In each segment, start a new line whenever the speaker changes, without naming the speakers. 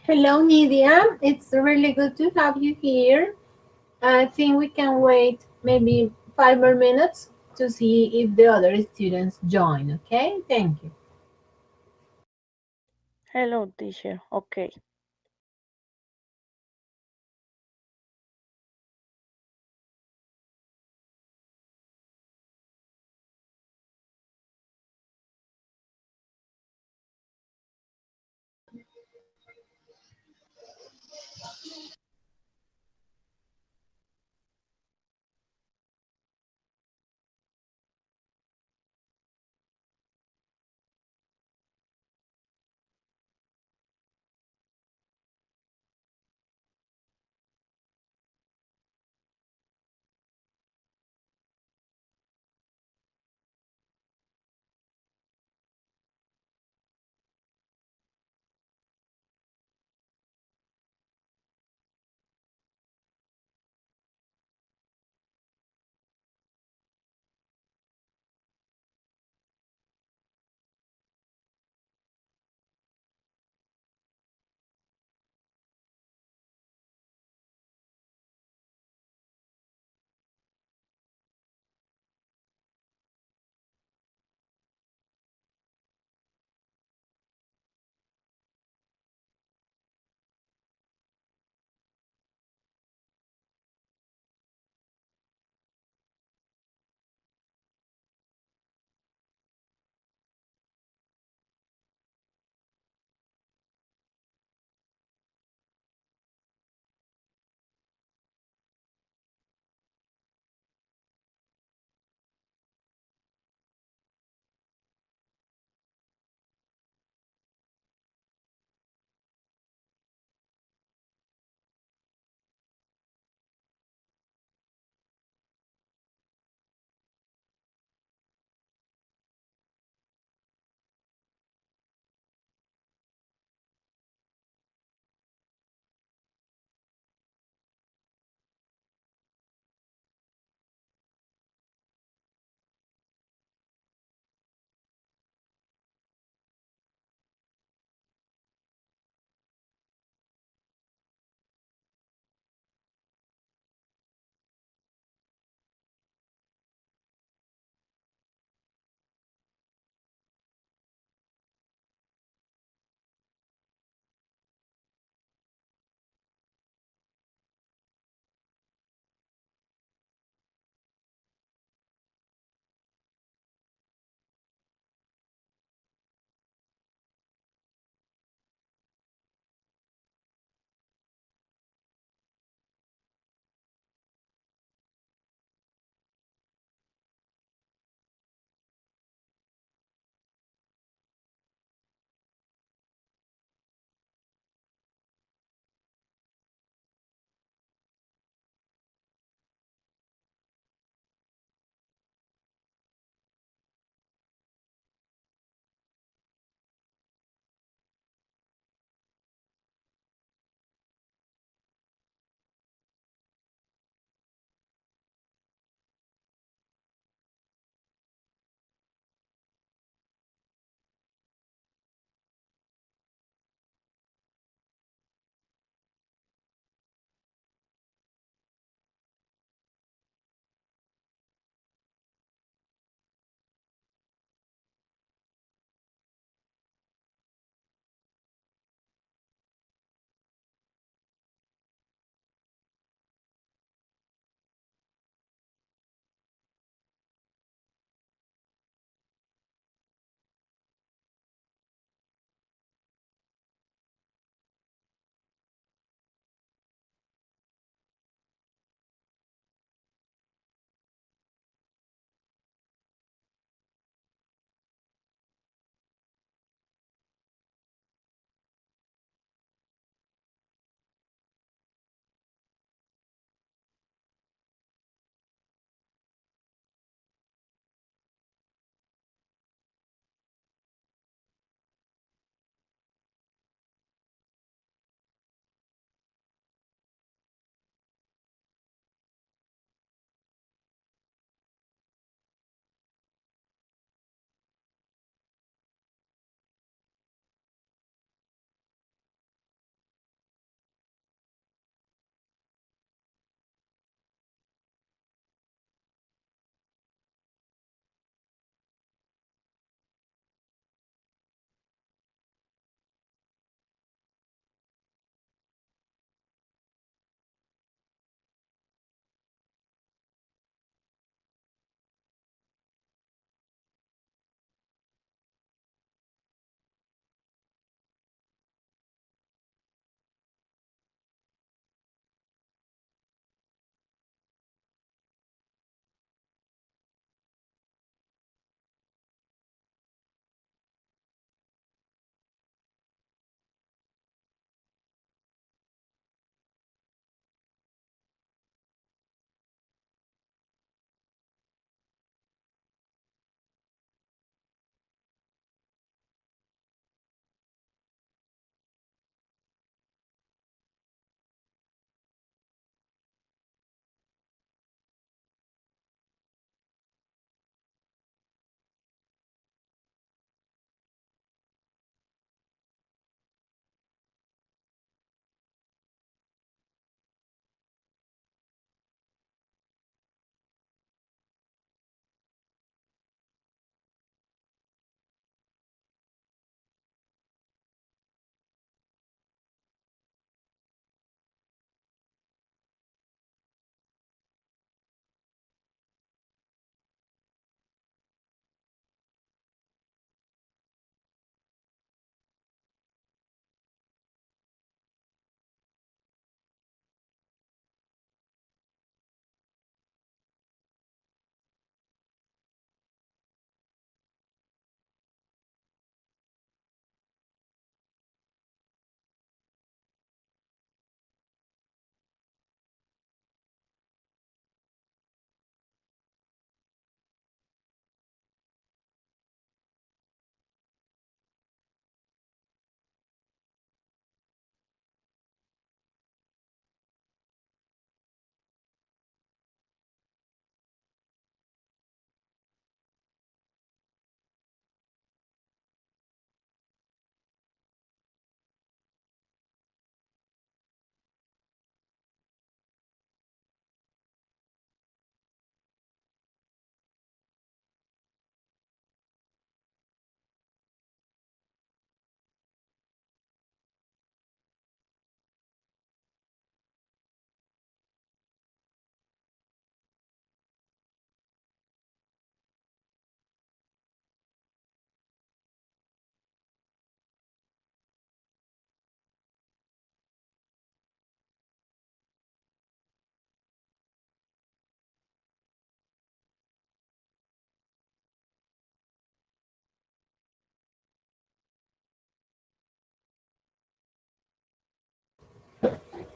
Hello, Nidia. It's really good to have you here. I think we can wait maybe 5 more minutes to see if the other students join, okay? Thank you.
Hello, teacher. Okay.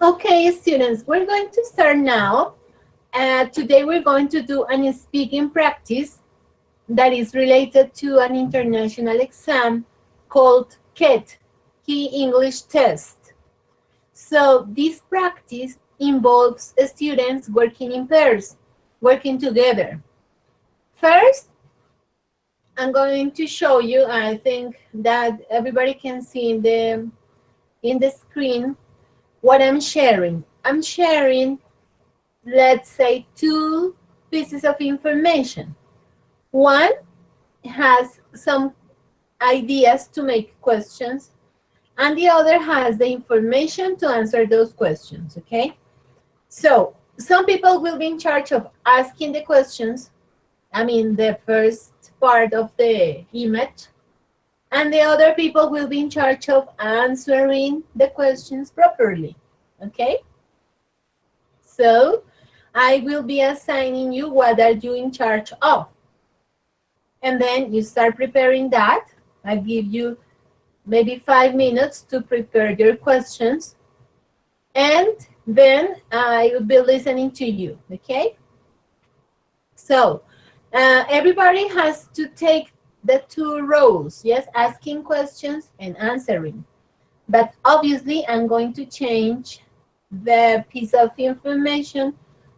Okay, students, we're going to start now. Today we're going to do a speaking practice that is related to an international exam called KET, Key English Test. So this practice involves students working in pairs, working together. First, I'm going to show you, I think that everybody can see in the screen what I'm sharing. I'm sharing, let's say, two pieces of information. One has some ideas to make questions, and the other has the information to answer those questions, okay? So some people will be in charge of asking the questions, I mean the first part of the image, and the other people will be in charge of answering the questions properly, okay? So I will be assigning you what are you in charge of. And then you start preparing that. I give you maybe 5 minutes to prepare your questions. And then I will be listening to you, okay? So everybody has to take the two roles, yes, asking questions and answering. But obviously, I'm going to change the piece of information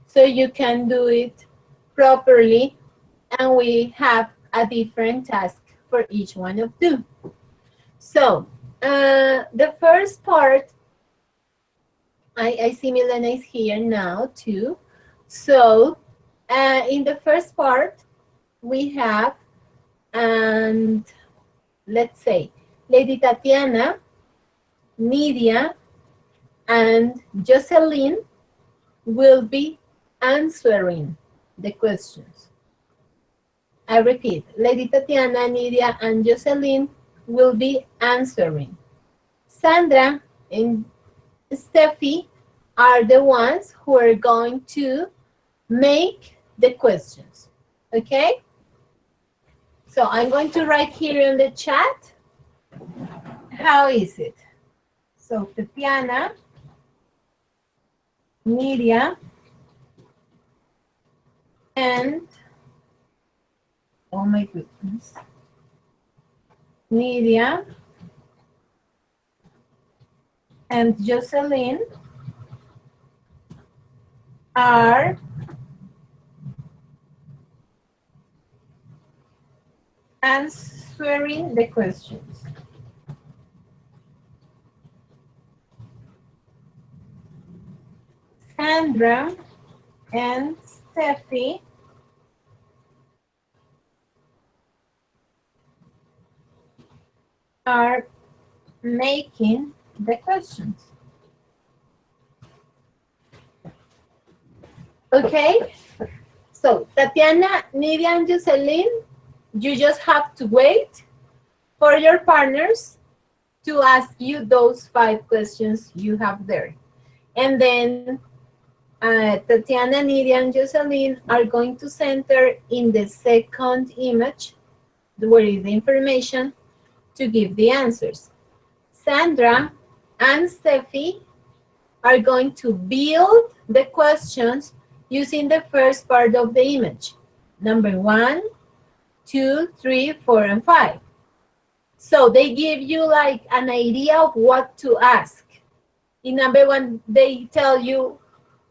so you can do it properly, and we have a different task for each one of you. So the first part, I see Milena is here now too. So in the first part, we have, and let's say, Lady Tatiana, Nidia, and Jocelyn will be answering the questions. I repeat, Lady Tatiana, Nidia, and Jocelyn will be answering. Sandra and Steffi are the ones who are going to make the questions, okay? So I'm going to write here in the chat, how is it? So Tatiana, Nidia, and, oh my goodness, Nidia and Jocelyn are answering the questions. Sandra and Steffi are making the questions. Okay? So, Tatiana, Nidia, and Jocelyn, you just have to wait for your partners to ask you those 5 questions you have there. And then Tatiana, Nidia, and Jocelyn are going to center in the second image, where is the information, to give the answers. Sandra and Steffi are going to build the questions using the first part of the image. Number 1, 2, 3, 4, and 5. So they give you like an idea of what to ask. In number 1, they tell you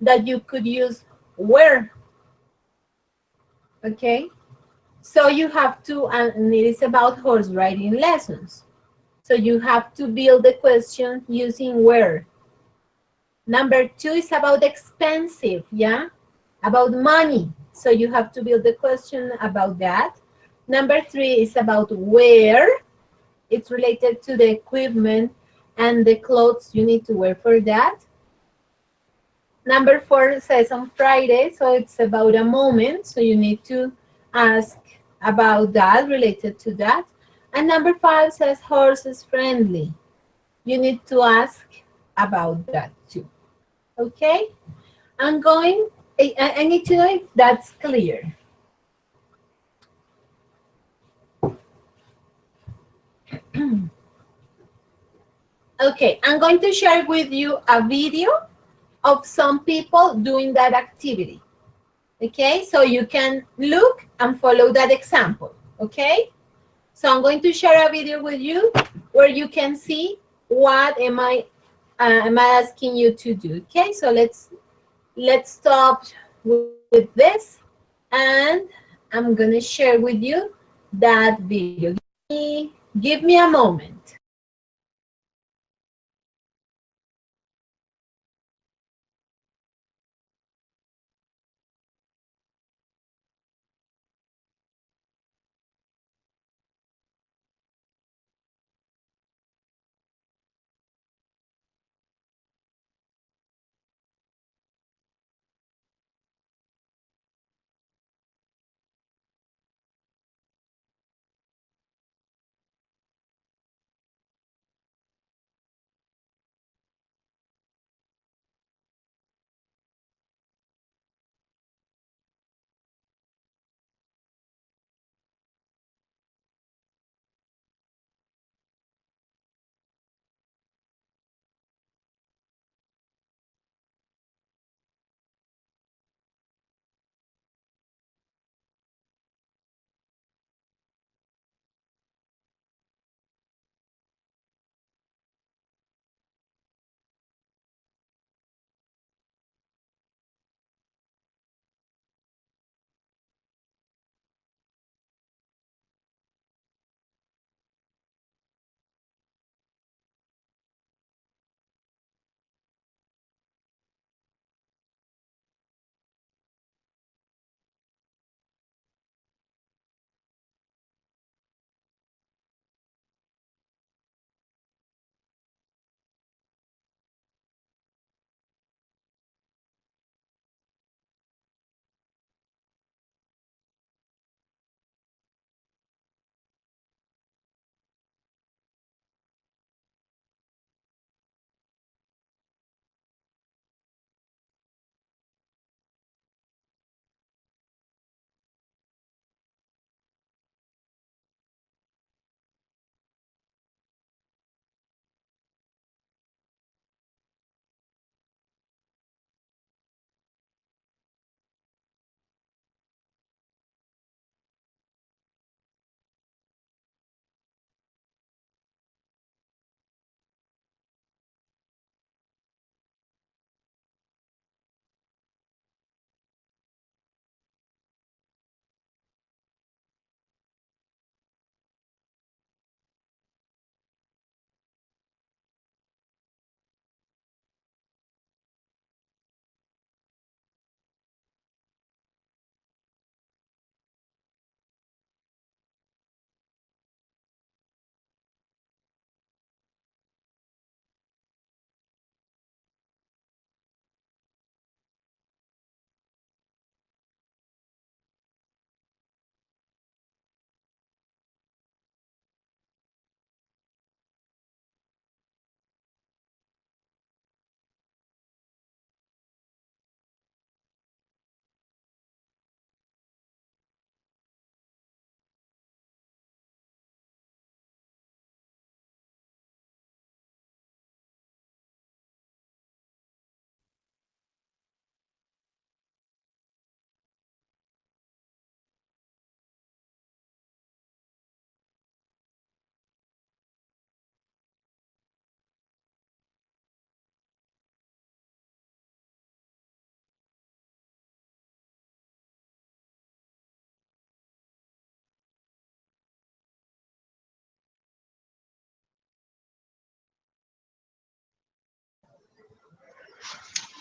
that you could use where. Okay? So you have to, and it is about horse riding lessons. So you have to build the question using where. Number 2 is about expensive, yeah? About money. So you have to build the question about that. Number 3 is about where. It's related to the equipment and the clothes you need to wear for that. Number 4 says on Friday, so it's about a moment. So you need to ask about that, related to that. And number 5 says horses friendly. You need to ask about that too. Okay? I need to know if that's clear. Okay, I'm going to share with you a video of some people doing that activity. Okay, so you can look and follow that example. Okay, so I'm going to share a video with you where you can see what am I asking you to do. Okay, so let's stop with this, and I'm gonna share with you that video. Give me a moment.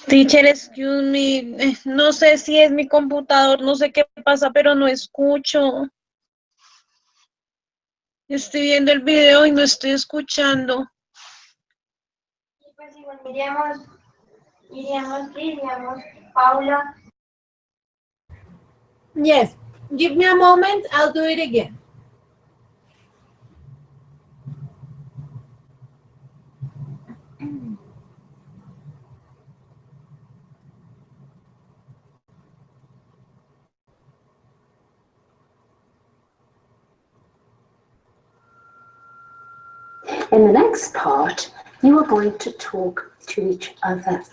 Teacher, excuse me, no sé si es mi computador, no sé qué pasa, pero no escucho. Estoy viendo el video y no estoy escuchando.
Y pues igual iríamos, Paula.
Yes, give me a moment, I'll do it again.
In the next part, you are going to talk to each other.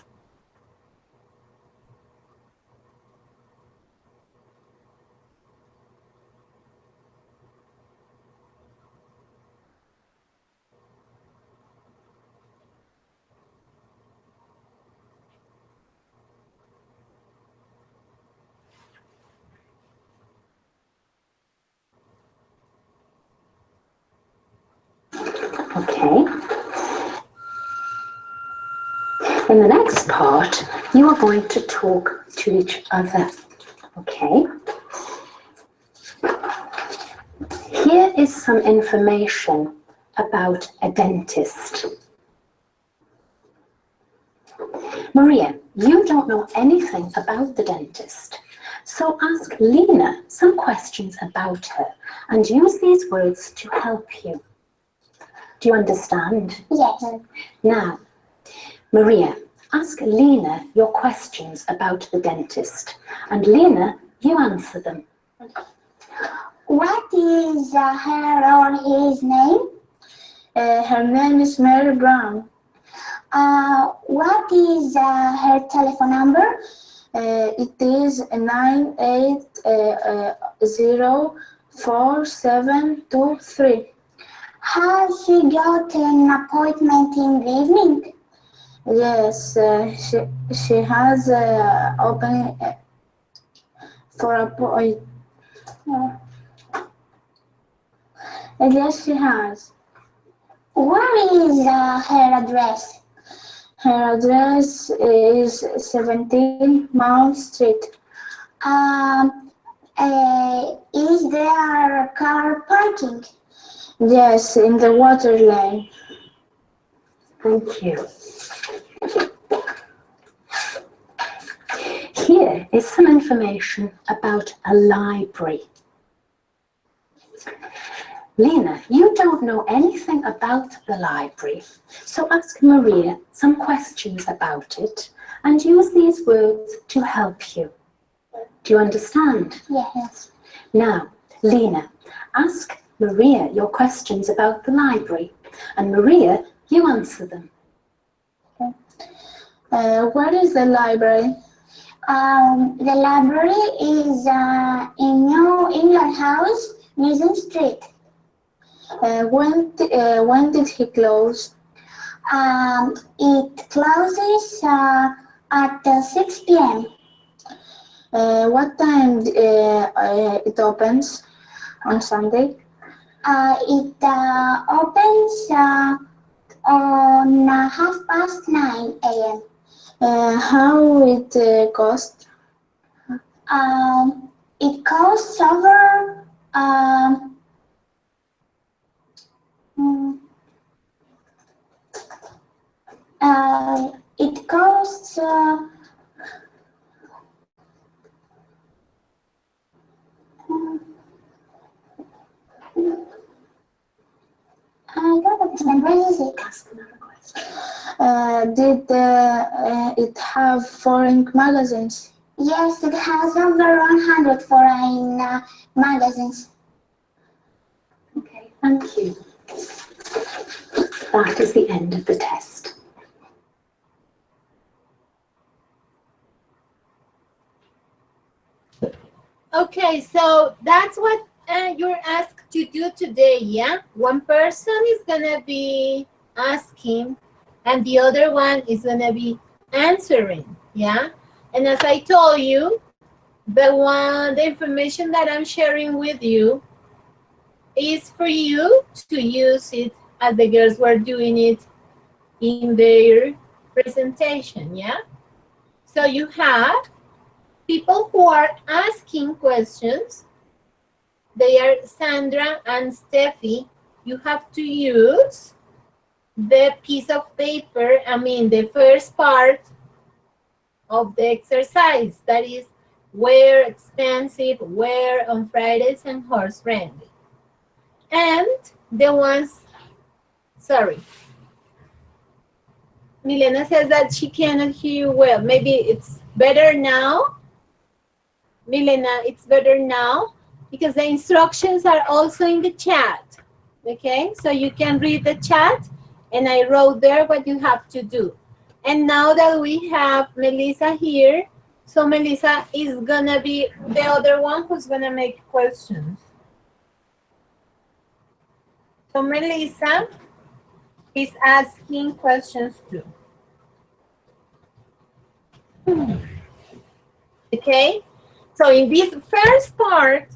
Okay. In the next part, you are going to talk to each other. Okay. Here is some information about a dentist. Maria, you don't know anything about the dentist, so ask Lena some questions about her and use these words to help you. Do you understand?
Yes.
Now, Maria, ask Lena your questions about the dentist, and Lena, you answer them.
What is her or his name?
Her name is Mary Brown.
What is her telephone number?
It is 9804723.
Has she got an appointment in the evening?
Yes, she has open for appointment. Yes, she has.
Where is her address?
Her address is 17 Mount Street.
Is there car parking?
Yes, in the water lane.
Thank you. Here is some information about a library. Lena, you don't know anything about the library, so ask Maria some questions about it and use these words to help you. Do you understand?
Yes.
Now, Lena, ask Maria your questions about the library, and Maria, you answer them.
Where is the library?
The library is in New England House, Newton Street.
When did he close?
It closes at 6 p.m.
What time it opens on Sunday?
It opens on 9:30 a.m.
How it cost?
It costs over it costs I don't understand. Where is it?
Ask another question.
Did it have foreign magazines?
Yes, it has over 100 foreign magazines.
Okay, thank you. That is the end of the test.
Okay, so that's what you're asked to do today, yeah? One person is gonna be asking and the other one is gonna be answering, yeah? And as I told you, the information that I'm sharing with you is for you to use it as the girls were doing it in their presentation, yeah? So you have people who are asking questions. They are Sandra and Steffi. You have to use the piece of paper, the first part of the exercise. That is, wear expensive, wear on Fridays, and horse friendly. And the ones, sorry. Milena says that she cannot hear you well. Maybe it's better now. Milena, it's better now because the instructions are also in the chat. Okay, so you can read the chat and I wrote there what you have to do. And now that we have Melissa here, so Melissa is gonna be the other one who's gonna make questions. So Melissa is asking questions too. Okay, so in this first part,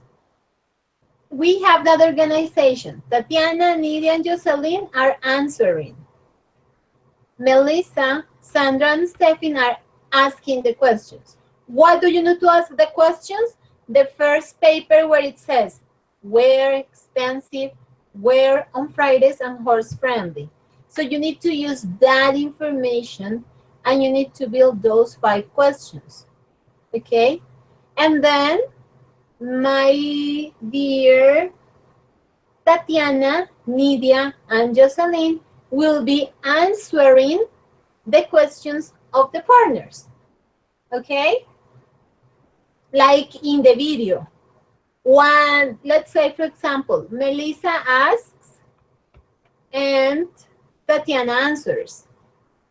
we have that organization. Tatiana, Nidia, and Jocelyn are answering. Melissa, Sandra, and Stefan are asking the questions. What do you need to ask the questions? The first paper where it says, where expensive, where on Fridays, and horse friendly. So you need to use that information and you need to build those 5 questions. Okay? And then, my dear Tatiana, Nidia, and Jocelyn will be answering the questions of the partners. Okay? Like in the video. One, let's say, for example, Melissa asks and Tatiana answers.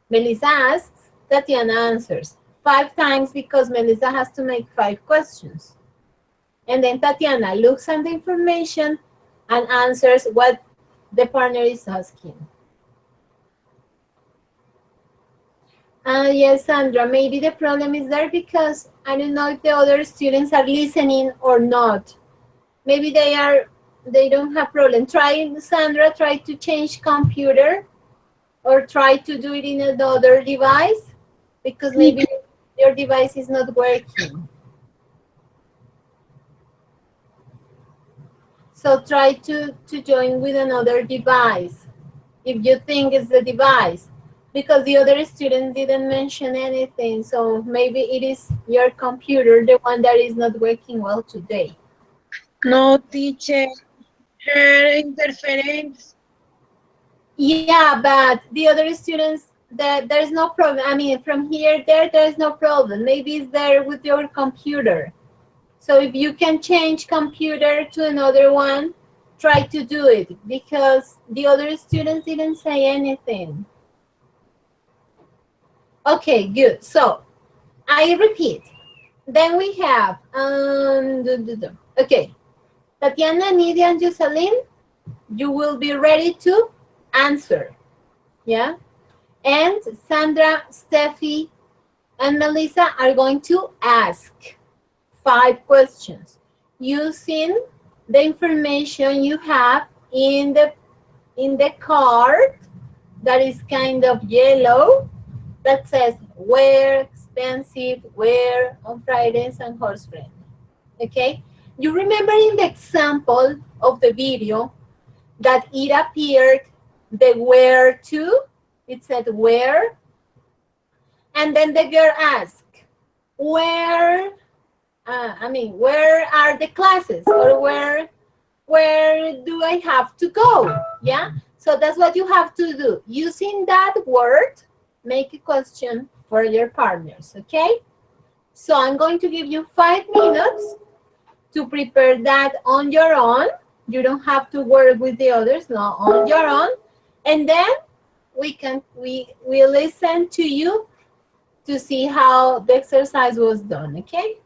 Melissa asks, Tatiana answers. 5 times because Melissa has to make 5 questions. And then Tatiana looks at the information and answers what the partner is asking. Yes, Sandra, maybe the problem is there because I don't know if the other students are listening or not. Maybe they don't have problem. Try, Sandra, try to change computer or try to do it in another device because maybe your device is not working. So try to join with another device if you think it's the device, because the other students didn't mention anything. So maybe it is your computer, the one that is not working well today.
No, teacher. Her interference.
Yeah, but the other students, there's no problem. I mean, from here, there's no problem. Maybe it's there with your computer. So if you can change computer to another one, try to do it because the other students didn't say anything. Okay, good. So I repeat. Then we have, okay, Tatiana, Nidia, and Jocelyn, you will be ready to answer. Yeah? And Sandra, Steffi, and Melissa are going to ask 5 questions using the information you have in the card that is kind of yellow that says where expensive, where on Fridays, and horse friendly. Okay? You remember in the example of the video that it appeared the where to? It said where. And then the girl asked, where are the classes, or where do I have to go? Yeah, so that's what you have to do. Using that word, make a question for your partners, okay? So I'm going to give you 5 minutes to prepare that on your own. You don't have to work with the others, no, on your own. And then we listen to you to see how the exercise was done, okay?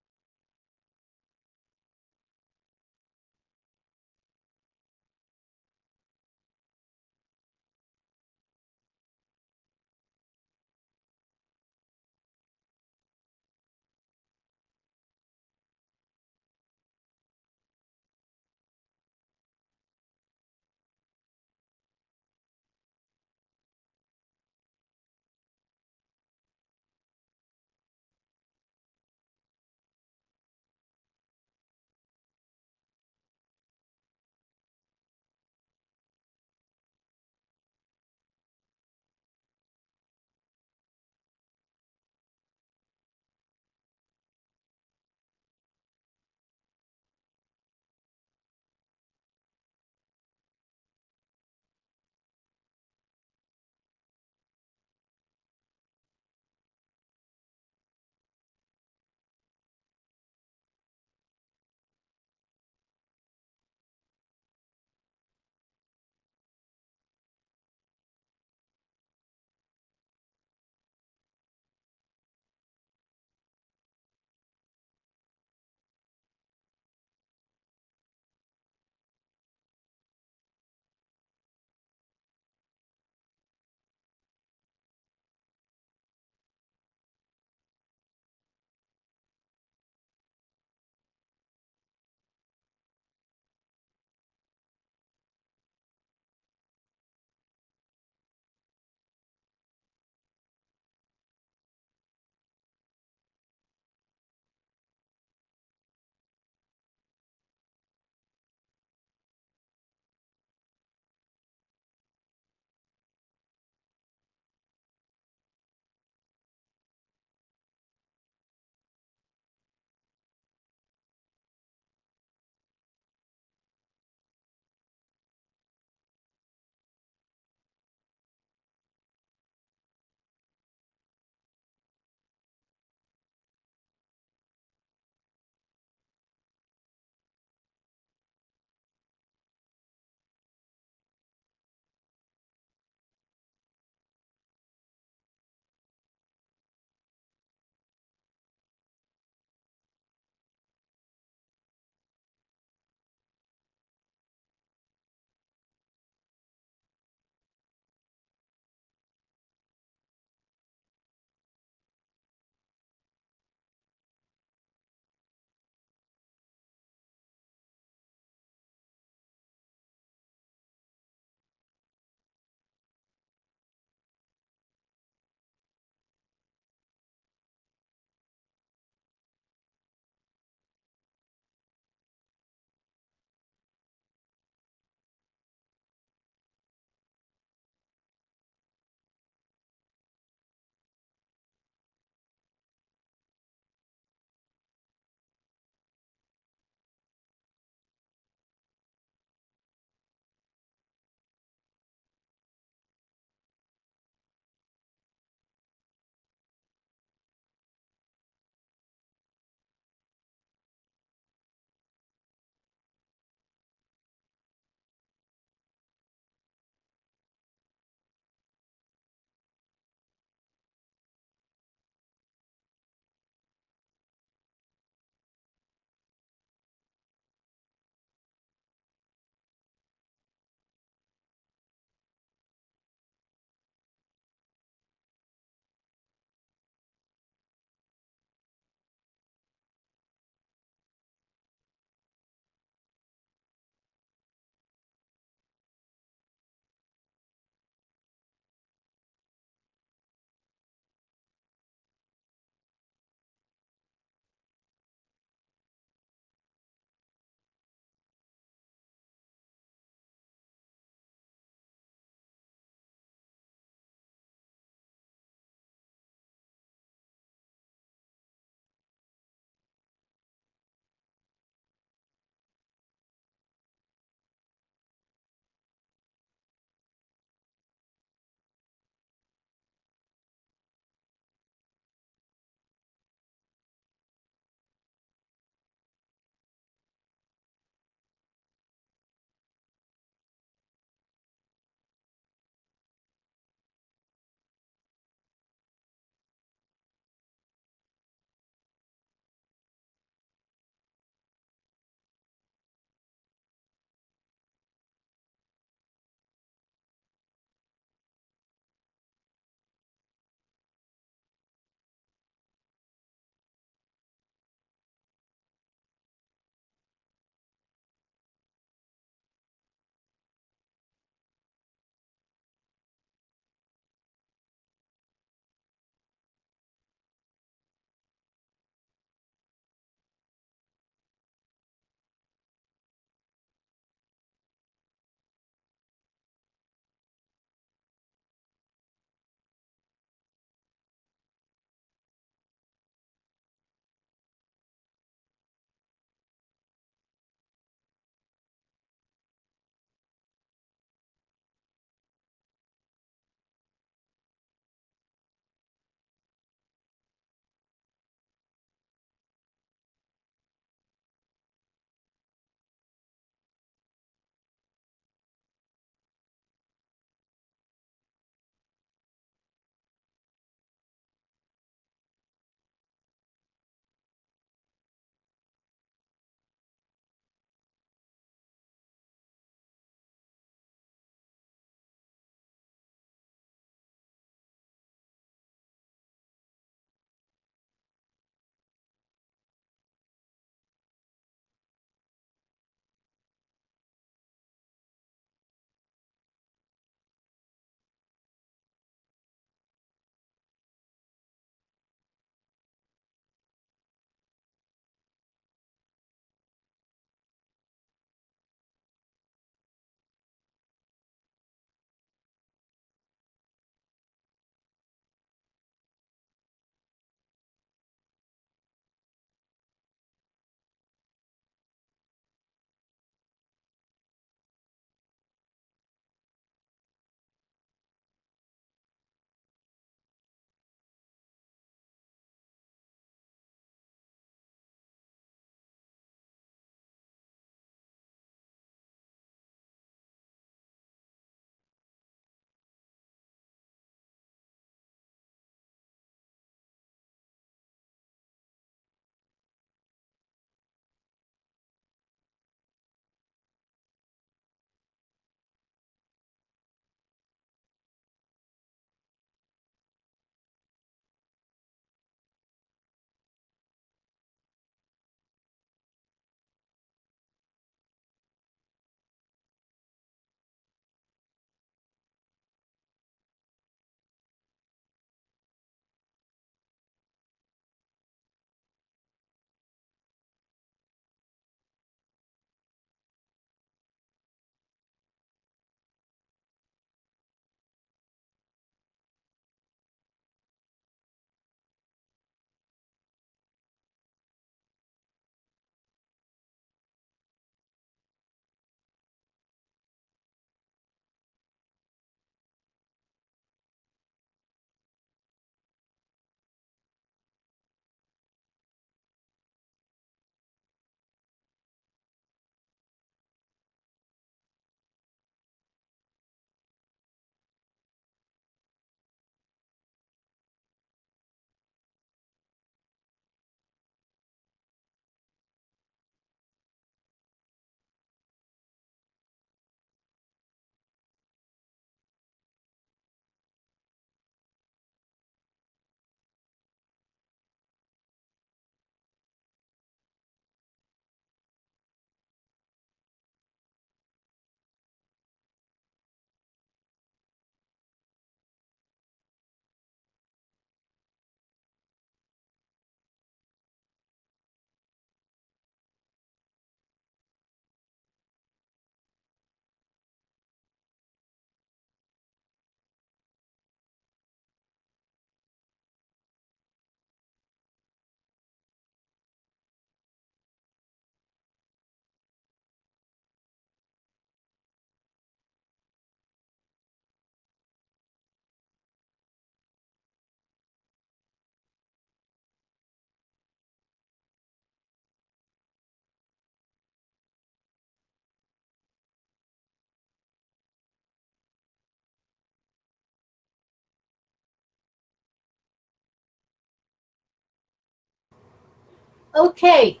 Okay,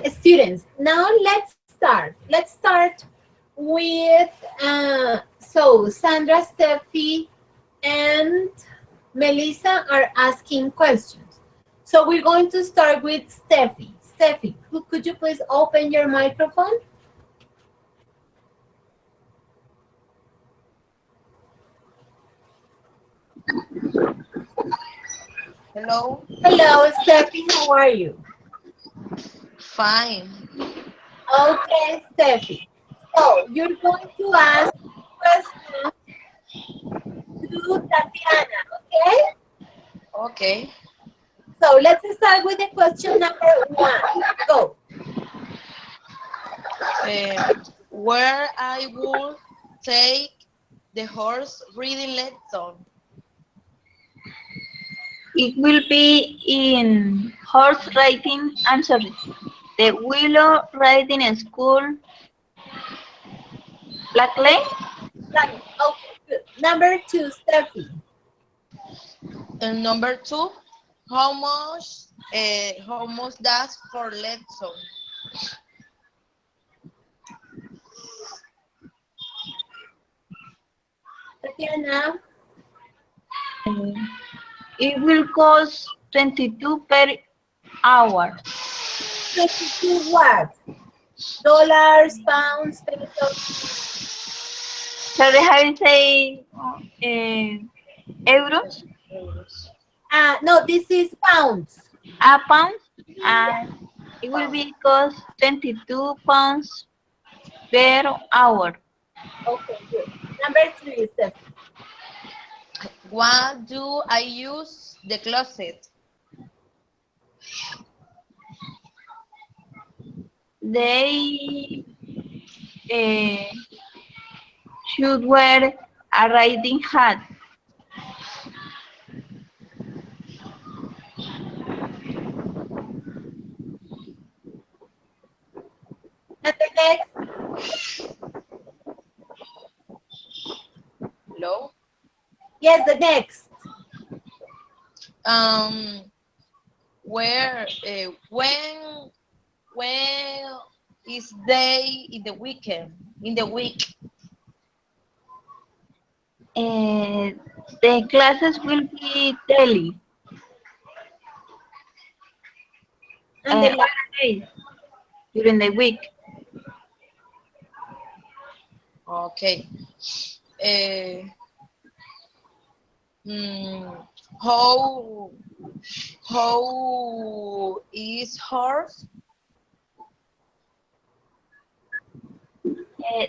students, now let's start. Let's start with, so Sandra, Steffi, and Melissa are asking questions. So we're going to start with Steffi. Steffi, could you please open your microphone?
Hello.
Hello, Steffi, how are you?
Fine.
Okay, Steffi. So you're going to ask questions to Tatiana, okay?
Okay.
So let's start with the question number 1. Go.
Where I will take the horse reading lesson.
It will be in horse riding, I'm sorry, the Willow Riding School, Black Lane.
Right. Okay, good. Number 2, Steffi.
And number 2, how much does for lesson?
Tatiana.
It will cost 22 per hour.
22 what? Dollars, pounds, pesos?
Sorry, how you say euros?
No, this is pounds.
Pounds. It will be cost 22 pounds per hour.
Okay, good. Number 3, Steffi.
What do I use the closet?
They should wear a riding hat.
And the next,
Hello.
yes, the next.
Where when is day in the weekend in the week?
The classes will be daily.
And the last.
Other days during the week.
Okay. How is horse?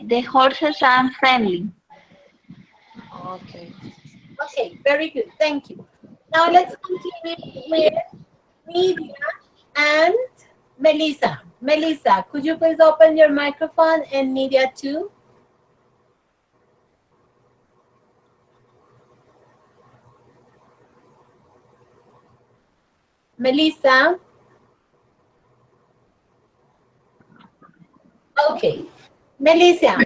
The horses are friendly.
Okay.
Okay, very good. Thank you. Now let's continue with Nidia and Melissa. Melissa, could you please open your microphone, and Nidia too? Melissa? Okay. Melissa,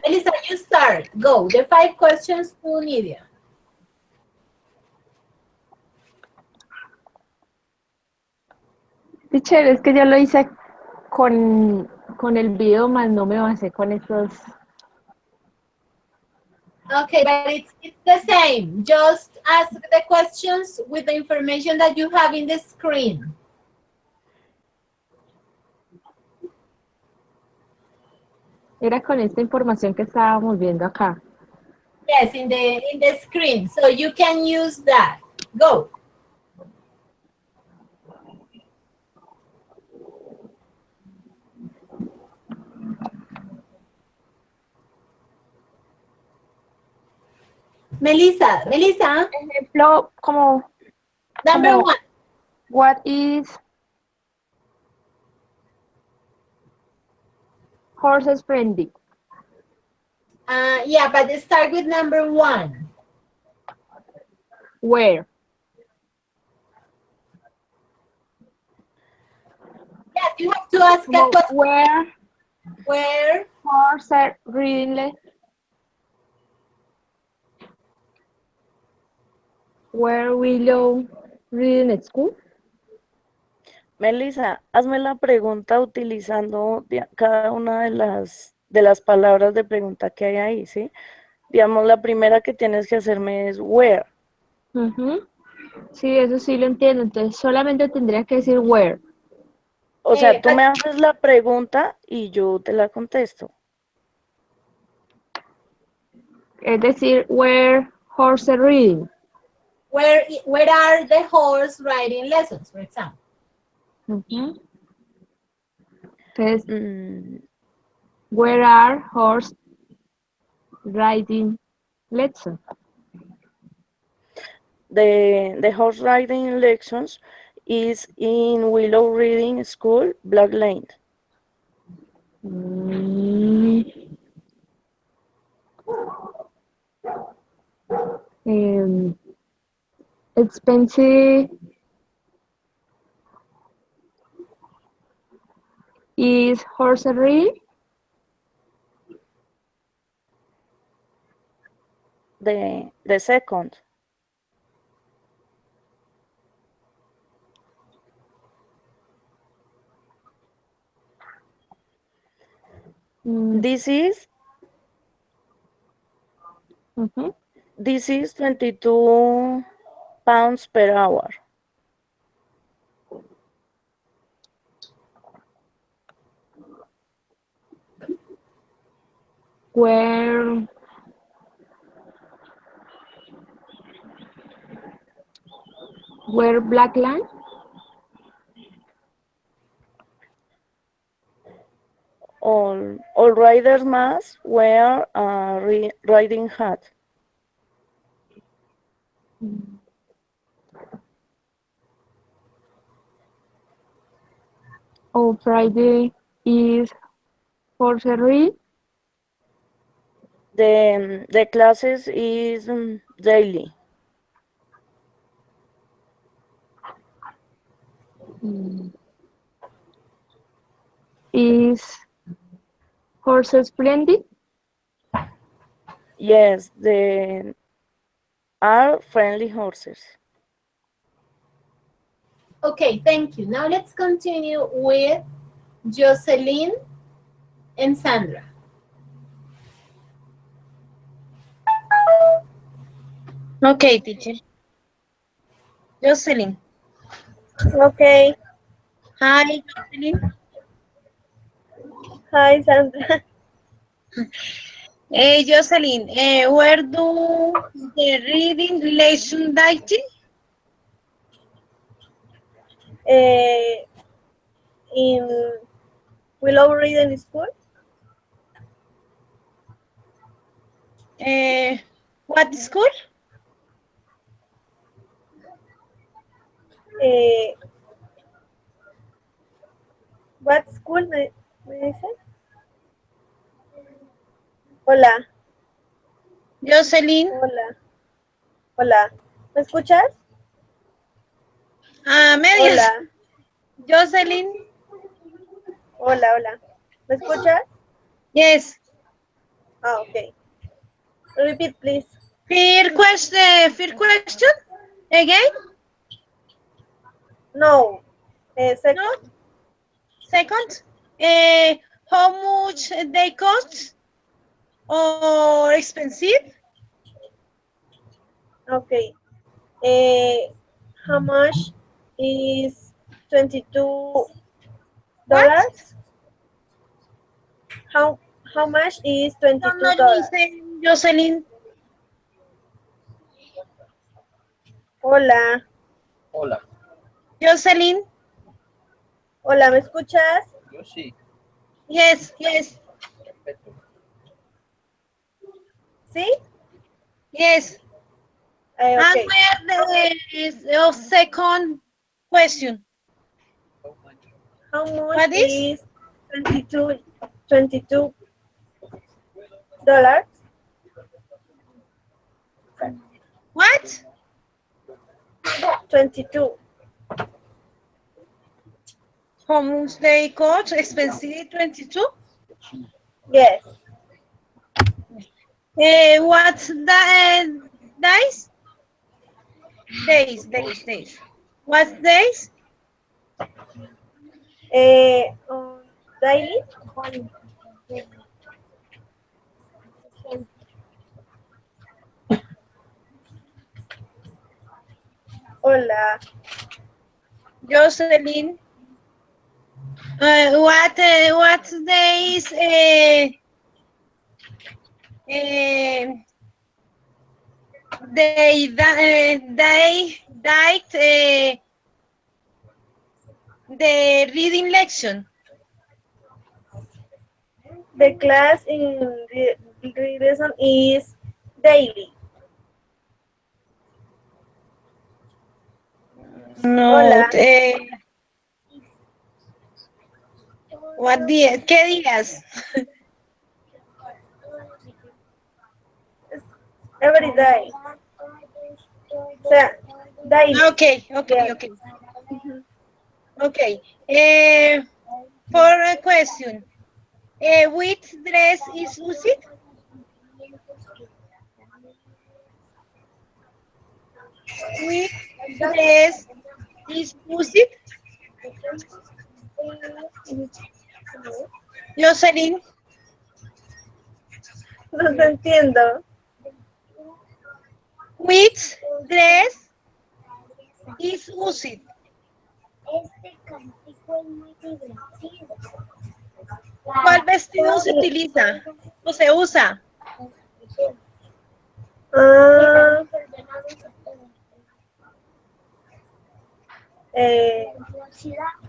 you start. Go. The 5 questions to Nidia.
Teacher, es que ya lo hice con el video, más no me basé con estos.
Okay, but it's the same. Just ask the questions with the information that you have in the screen.
Era con esta información que estábamos viendo acá.
Yes, in the screen. So you can use that. Go. Melissa.
Ejemplo, como
Number 1.
what is horses friendly?
Yeah, but start with number 1.
Where?
Yes, you have to ask a question. Where?
Horses are reading Where Willow Reading School?
Melissa, hazme la pregunta utilizando cada una de las palabras de pregunta que hay ahí, ¿sí? Digamos, la primera que tienes que hacerme es where.
Ujú. Sí, eso sí lo entiendo. Entonces solamente tendría que decir where.
O sea, tú
I-
me haces la pregunta y yo te la contesto.
Es decir, where horse reading.
where are the horse riding lessons, for example?
Ujú. Entonces,
Mm,
where are horse riding lessons?
the horse riding lessons is in Willow Reading School, Black Lane.
Mm. Expensive is horse reading.
The second.
Mm.
This is
Ujú.
this is 22 pounds per hour.
Where black line?
All riders must wear a riding hat.
Oh, Friday is horse reading.
The classes is daily.
Is horses friendly?
Yes, they are friendly horses.
Okay, thank you. Now let's continue with Jocelyn and Sandra.
Okay, teacher. Jocelyn.
Okay.
Hi, Jocelyn.
Hi, Sandra.
Jocelyn, where do the reading lesson date?
In Willow Reading School.
What school?
What school me dice? Hola,
Jocelyn.
hola, hola. ¿Me escuchas?
Medias.
Hola,
Jocelyn.
hola, hola. ¿Me escuchas?
Yes.
Ah, okay. Repeat, please.
First question. Again?
No. Second.
No. Second. How much they cost? Or expensive?
Okay. How much is $22? How much is $22?
No, listen, Jocelyn.
Hola.
Hola,
Jocelyn.
Hola, ¿me escuchas?
yo sí,
Yes, yes,
perfecto.
¿Sí?
yes.
Okay.
And where the second question?
How much
What is?
is $22?
What?
22.
How much they cost? Expensive 22?
Yes.
What's the days? Days. What days?
Daily. Hola.
Jocelyn, what days they died the reading lesson?
The class in lesson is daily.
No,
Hola.
¿Qué días?
Every day. O sea, daily.
Okay. Okay. For a question, which dress is used? Which dress is used? Jocelyn,
No te entiendo.
which dress is used? ¿Cuál vestido se utiliza o se usa?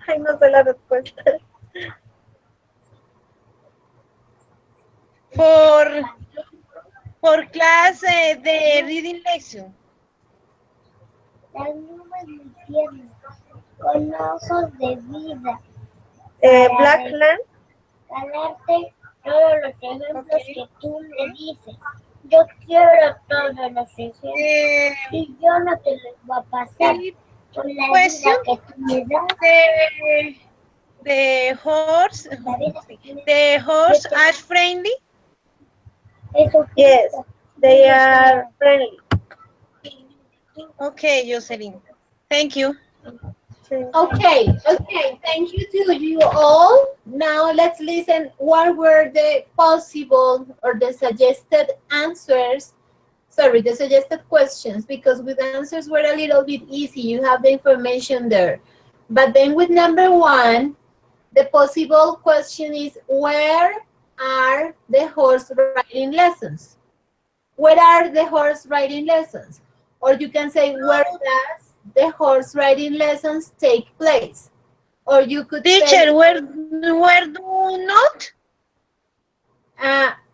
Ay, no sé la respuesta.
Por clase de reading lesson.
Las nubes muy tiernas, con ojos de vida.
Blackland.
Ganarte todos los ejemplos que tú me dices. Yo quiero todos los ejemplos. Si yo no te los voy a pasar con la vida que tú me das.
The horse are friendly.
Yes, they are friendly.
Okay, Jocelyn. Thank you.
Okay, thank you to you all. Now let's listen what were the possible or the suggested answers, sorry, the suggested questions, because with answers were a little bit easy, you have the information there. But then with number 1, the possible question is, where are the horse riding lessons? Where are the horse riding lessons? Or you can say, where does the horse riding lessons take place? Or you could
Teacher,
say,
where do not?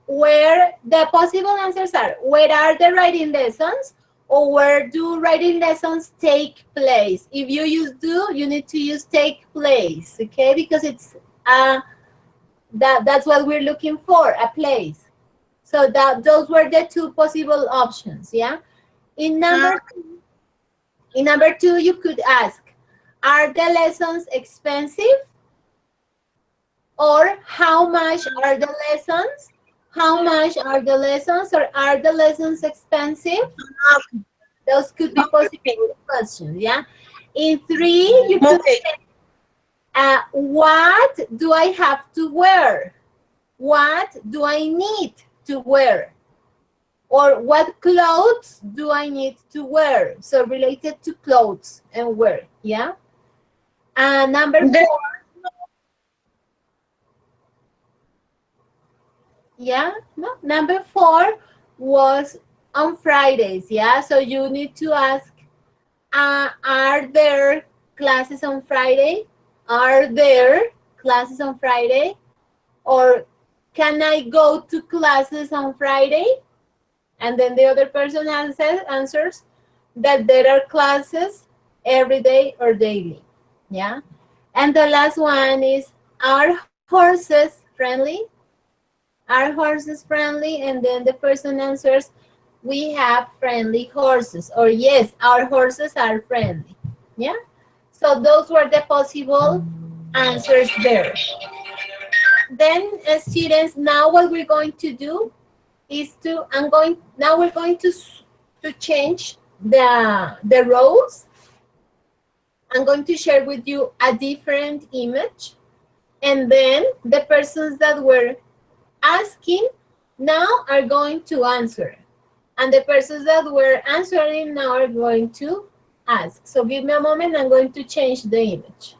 Where the possible answers are, where are the riding lessons, or where do riding lessons take place? If you use do, you need to use take place, okay? Because it's that's what we're looking for, a place. So those were the 2 possible options, yeah? In number 2, you could ask, are the lessons expensive? Or how much are the lessons? How much are the lessons, or are the lessons expensive? Those could be possible questions, yeah? In 3, you could say, what do I have to wear? What do I need to wear? Or what clothes do I need to wear? So related to clothes and wear, yeah? Number 4. Yeah, no, number 4 was on Fridays, yeah? So you need to ask, are there classes on Friday? Are there classes on Friday? Or can I go to classes on Friday? And then the other person answers that there are classes every day or daily, yeah? And the last one is, are horses friendly? Are horses friendly? And then the person answers, we have friendly horses, or yes, our horses are friendly, yeah? So those were the possible answers there. Then students, now what we're going to do is now we're going to change the rows. I'm going to share with you a different image, and then the persons that were asking now are going to answer. And the persons that were answering now are going to ask. So give me a moment, I'm going to change the image.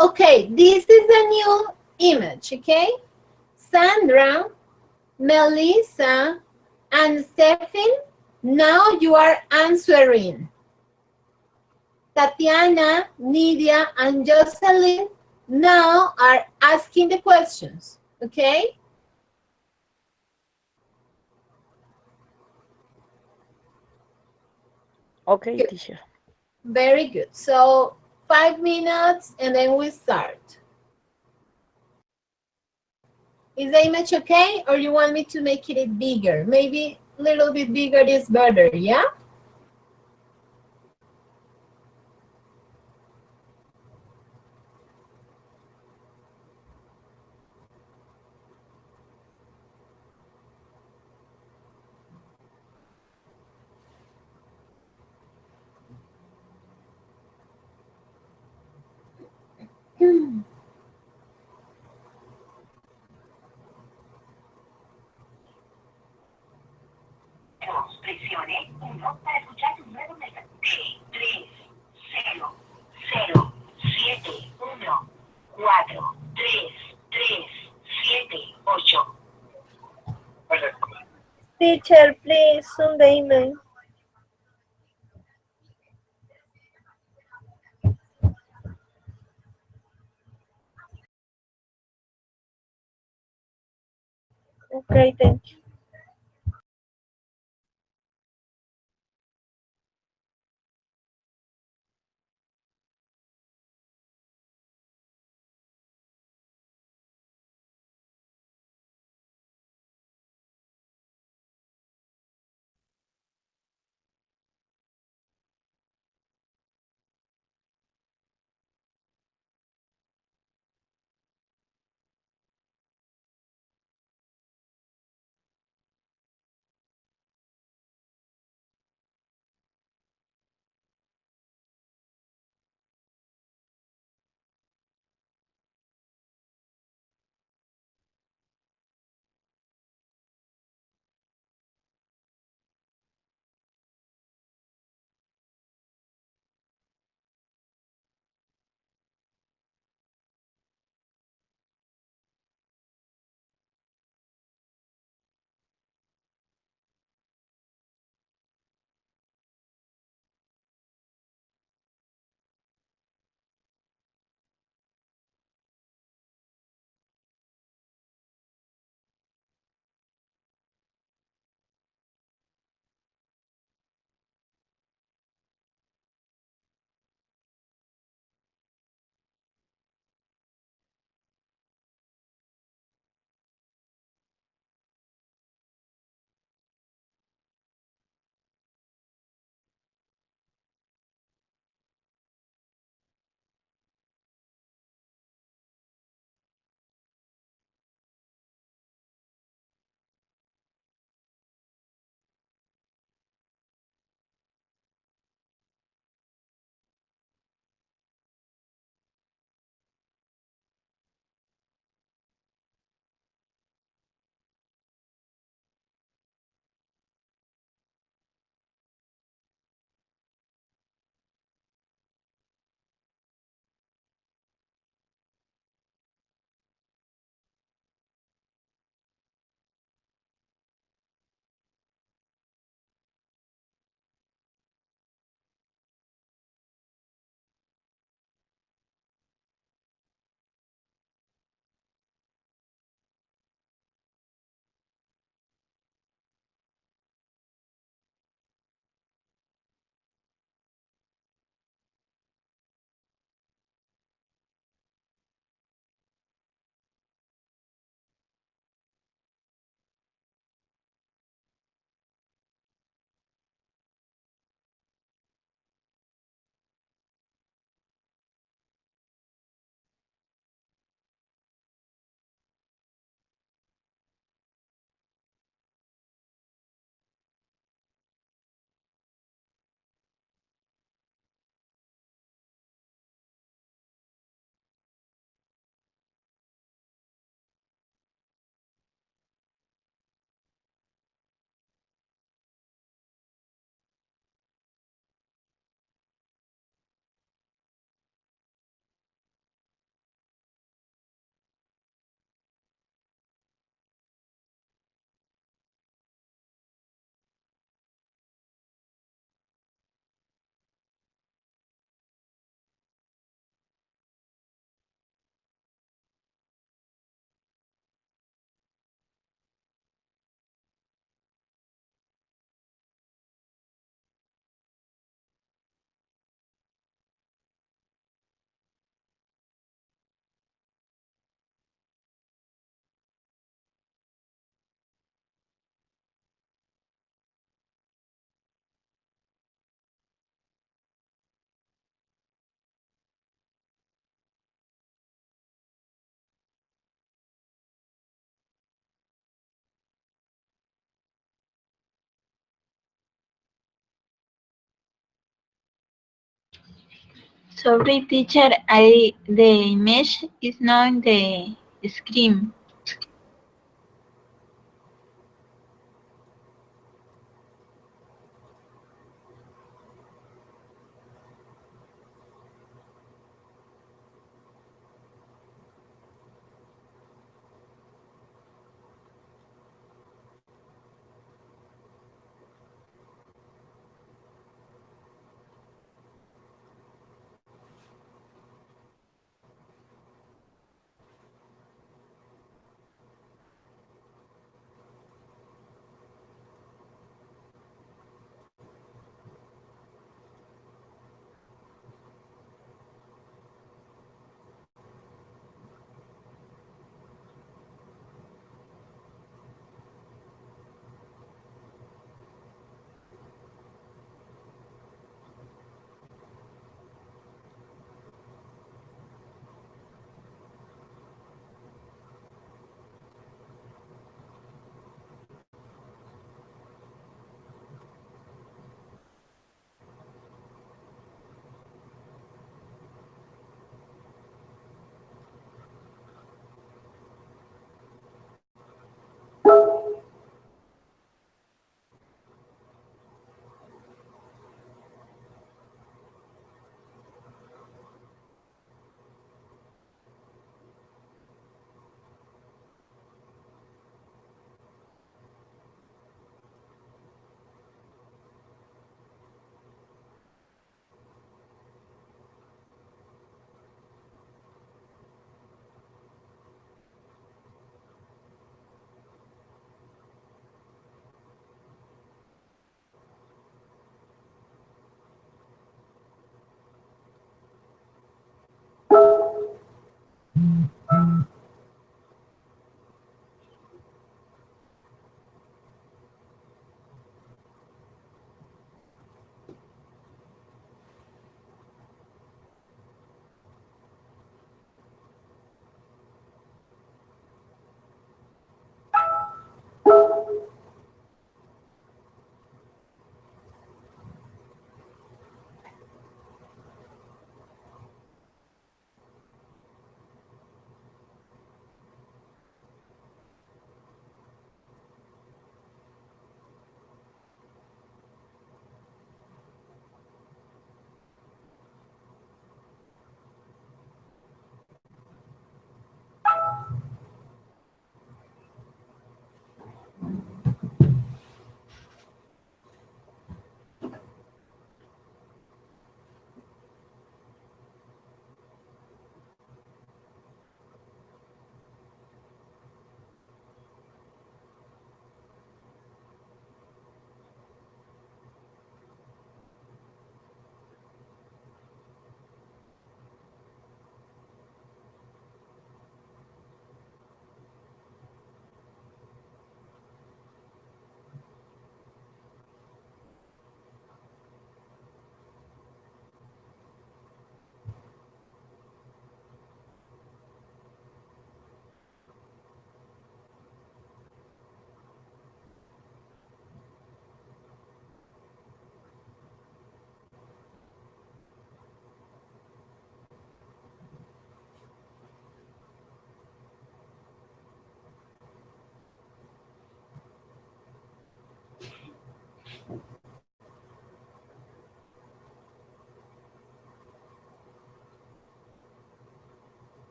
Okay, this is the new image, okay? Sandra, Melissa, and Stephen, now you are answering. Tatiana, Nidia, and Jocelyn now are asking the questions, okay?
Okay,
Good.
teacher.
Very good. So 5 minutes and then we start. Is the image okay, or you want me to make it bigger? Maybe a little bit bigger is better, yeah?
Presione 1 para escuchar tu nuevo mensaje. 3, 0, 0, 7, 1, 4, 3, 3, 7, 8.
Teacher, please, zoom the image. Okay, thank you.
Sorry, teacher, the image is not on the screen.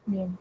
Bien.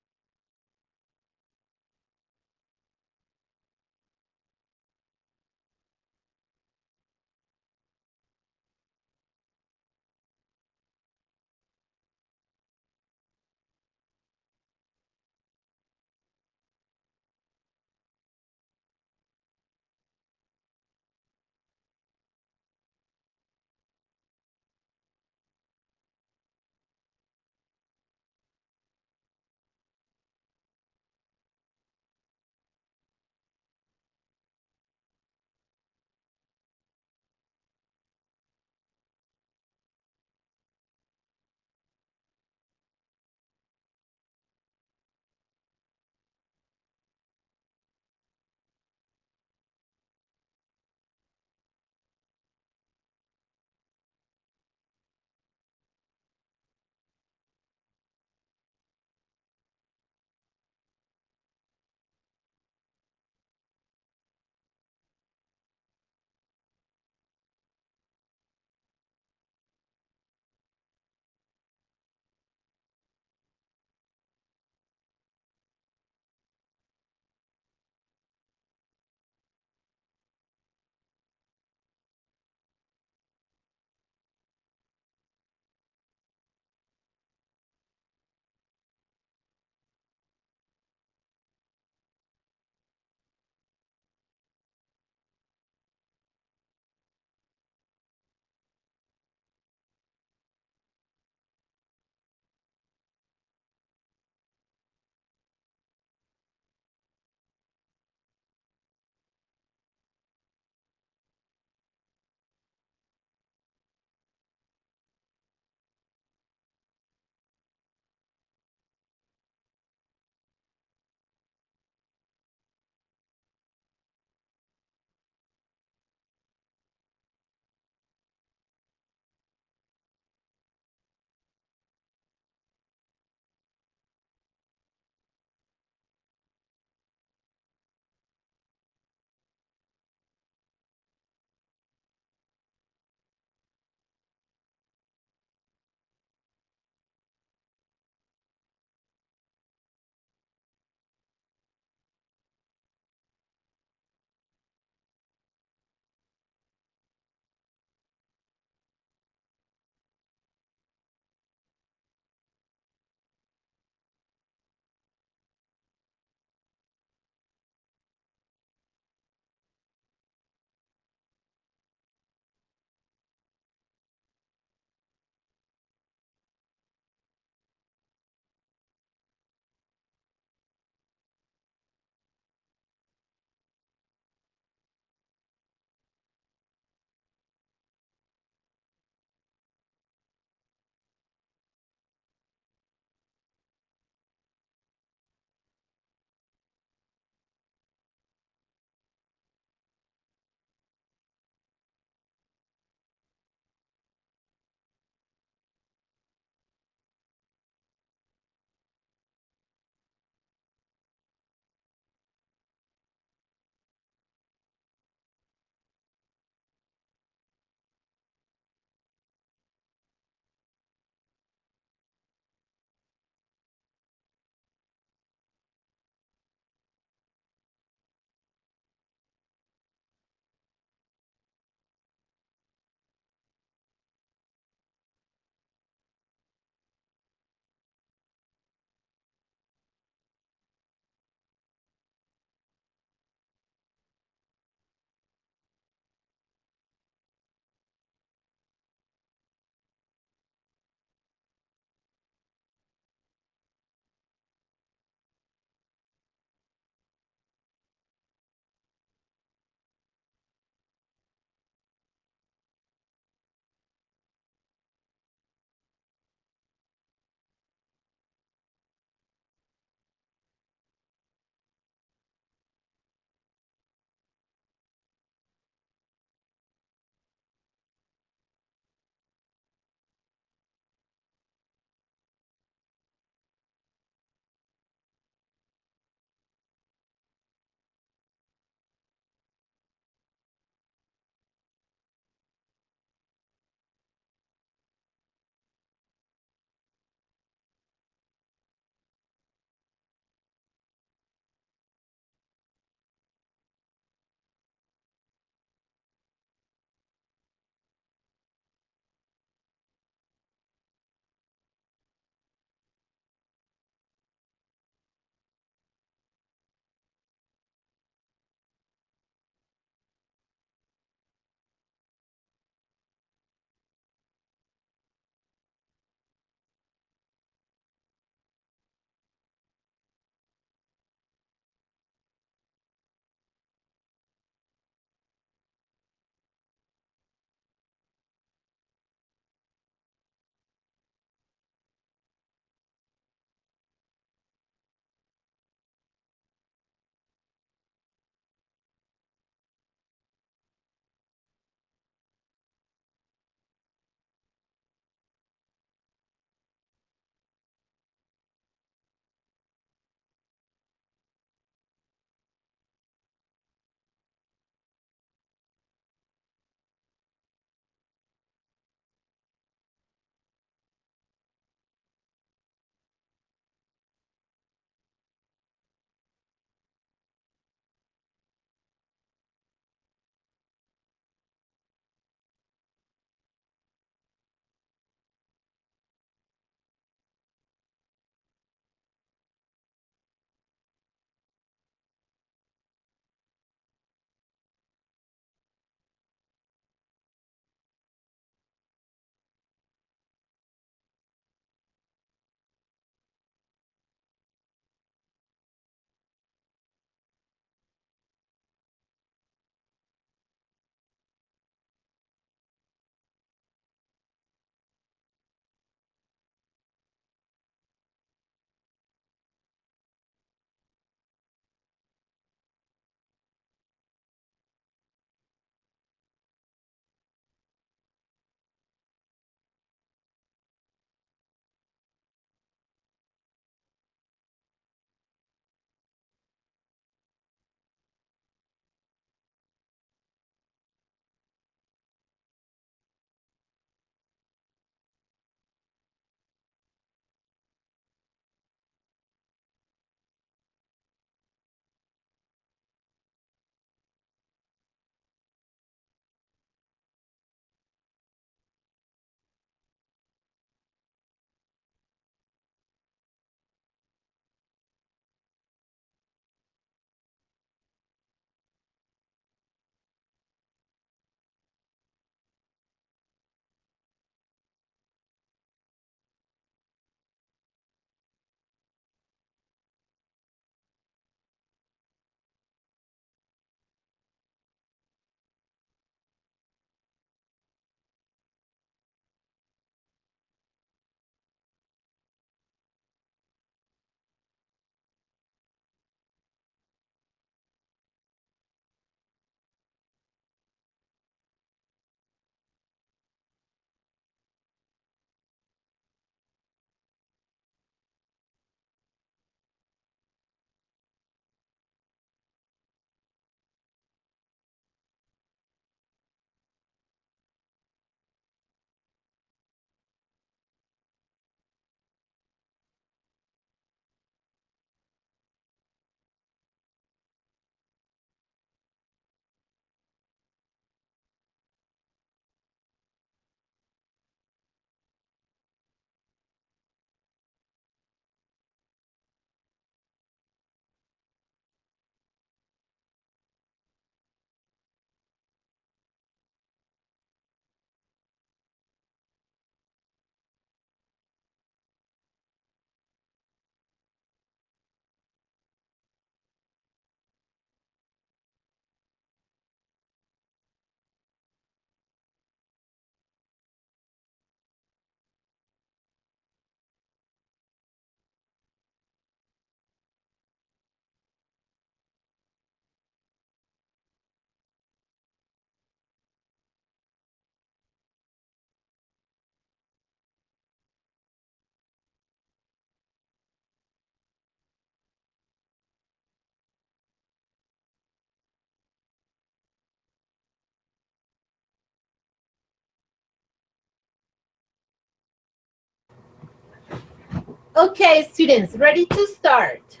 Okay, students, ready to start.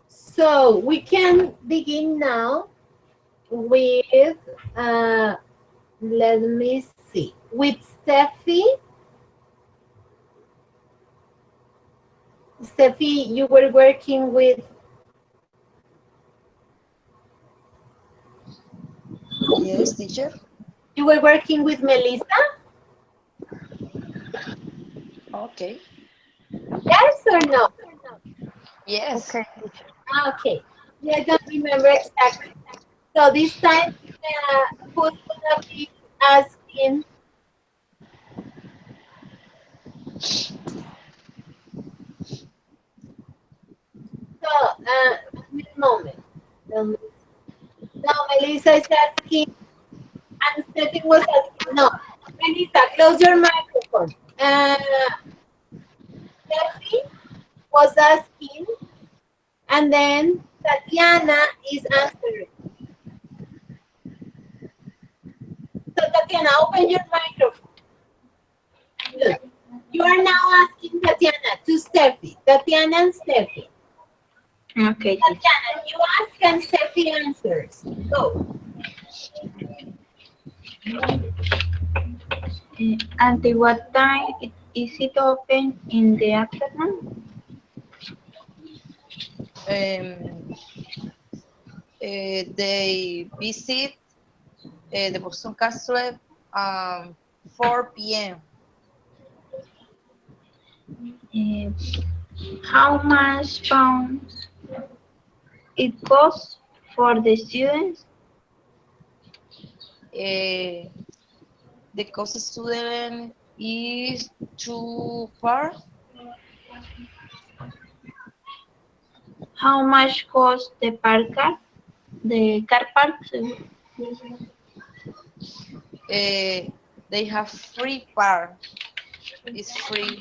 So we can begin now with, let me see, with Steffi. Steffi, you were working with,
Yes, teacher.
you were working with Melissa?
Okay.
Yes or no?
Yes.
Okay, teacher.
Okay, yeah, I don't remember exactly. So this time, who's gonna be asking? So, give me a moment. Now, Melissa is asking, and Steffi was asking. No, Melissa, close your microphone. Steffi was asking, and then Tatiana is answering. So, Tatiana, open your microphone. Good. You are now asking Tatiana to Steffi. Tatiana and Steffi.
Okay.
Tatiana, you ask and Steffi answers. Go.
Until what time is it open in the afternoon?
They visit the Boston Castle 4 p.m.
How much pounds it costs for the students?
The cost student is 2 per.
How much costs the park car? The car park?
They have free park. It's free.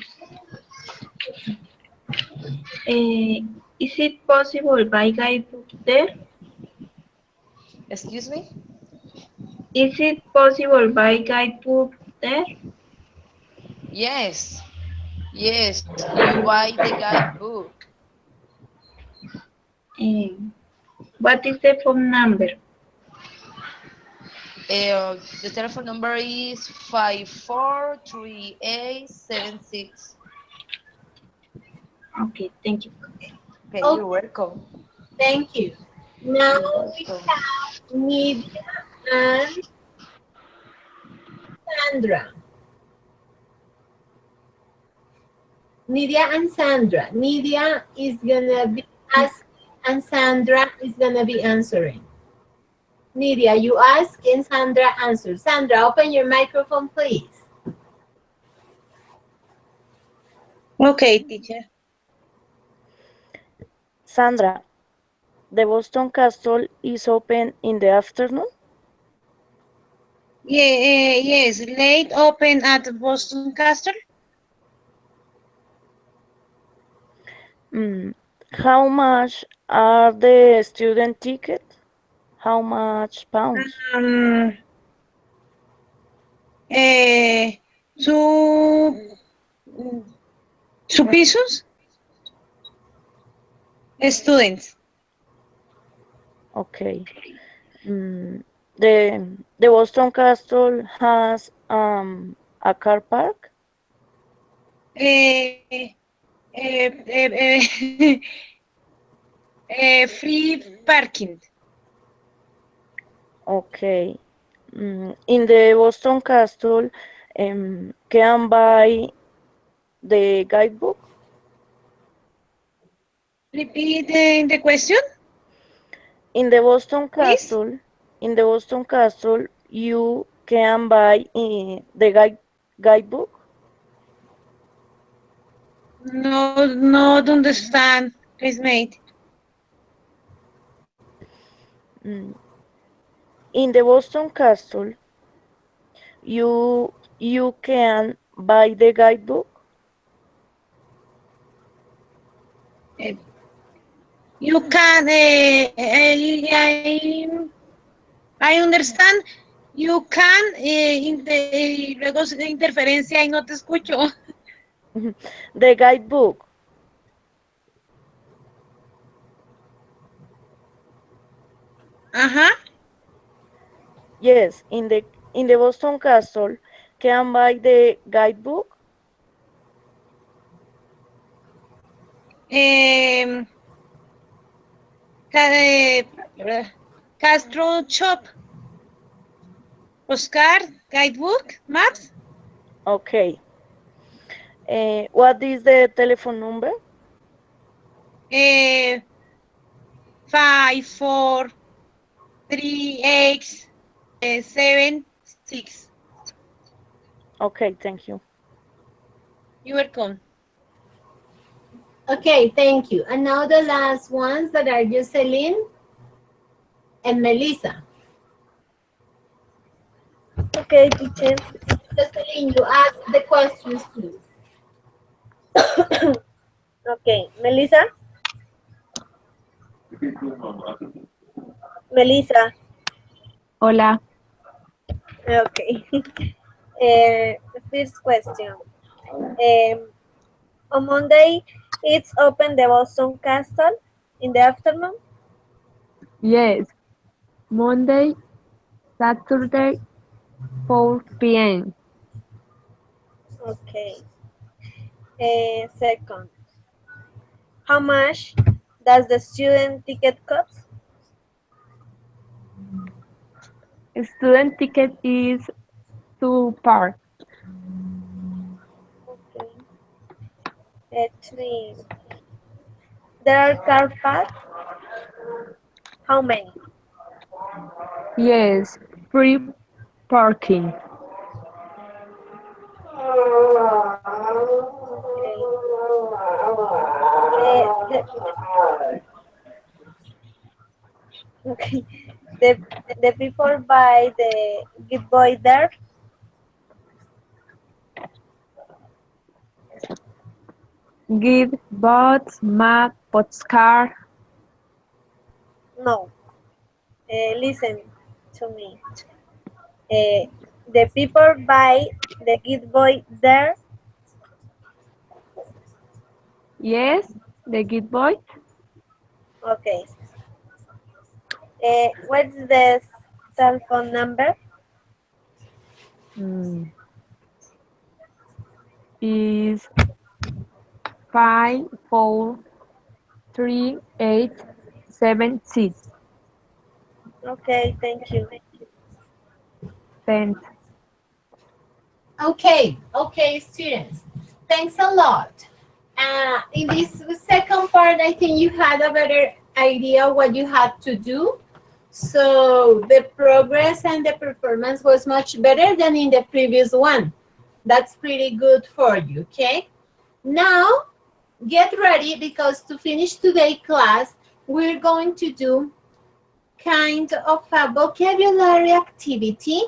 Is it possible buy guidebook there?
Excuse me?
Is it possible buy guidebook there?
Yes. Yes. You buy the guidebook.
What is the phone number?
The telephone number is 543876.
Okay, thank you.
Okay,
Oh.
you're welcome.
Thank you. Now
You're
we
welcome.
have Nidia and Sandra. Nidia and Sandra. Nidia is gonna be asking and Sandra is gonna be answering. Nidia, you ask and Sandra answers. Sandra, open your microphone, please.
Okay, teacher.
Sandra, the Boston Castle is open in the afternoon?
Yeah, yes, late open at Boston Castle.
How much are the student tickets? How much pounds?
2 pesos. Students.
Okay. The Boston Castle has a car park?
Free parking.
Okay. In the Boston Castle, can buy the guidebook?
Repeat the question.
In the Boston
Please?
Castle, you can buy the guidebook.
No, not understand, please, mate.
In the Boston Castle, you can buy the guidebook.
You can, I understand. You can, luego de interferencia y no te escucho.
The guidebook. Yes, in the Boston Castle, can buy the guidebook.
Castro Shop. Oscar, guidebook, maps.
Okay. What is the telephone number?
54387
Okay, thank you.
You're welcome.
Okay, thank you. And now the last ones that are Jocelyn and Melissa.
Okay, teacher.
Jocelyn, you ask the questions, please.
Okay, Melissa. Melissa.
Hola.
Okay. First question. On Monday, it's open the Boston Castle in the afternoon.
Yes. Monday, Saturday, 4 p.m.
Okay. Second. How much does the student ticket cost?
Student ticket is to park.
Okay. 3. There are car parks. How many?
Yes. Free parking.
Okay. The people buy the Good Boy there.
Give bots, map, postcard.
No. Listen to me. The people buy the Good Boy there.
Yes, the Good Boy.
Okay. What's the cell phone number?
Is 54386.
Okay, thank you.
Thanks.
Okay, students. Thanks a lot. In this second part, I think you had a better idea what you had to do. So the progress and the performance was much better than in the previous one. That's pretty good for you, okay? Now, get ready because to finish today's class, we're going to do kind of a vocabulary activity,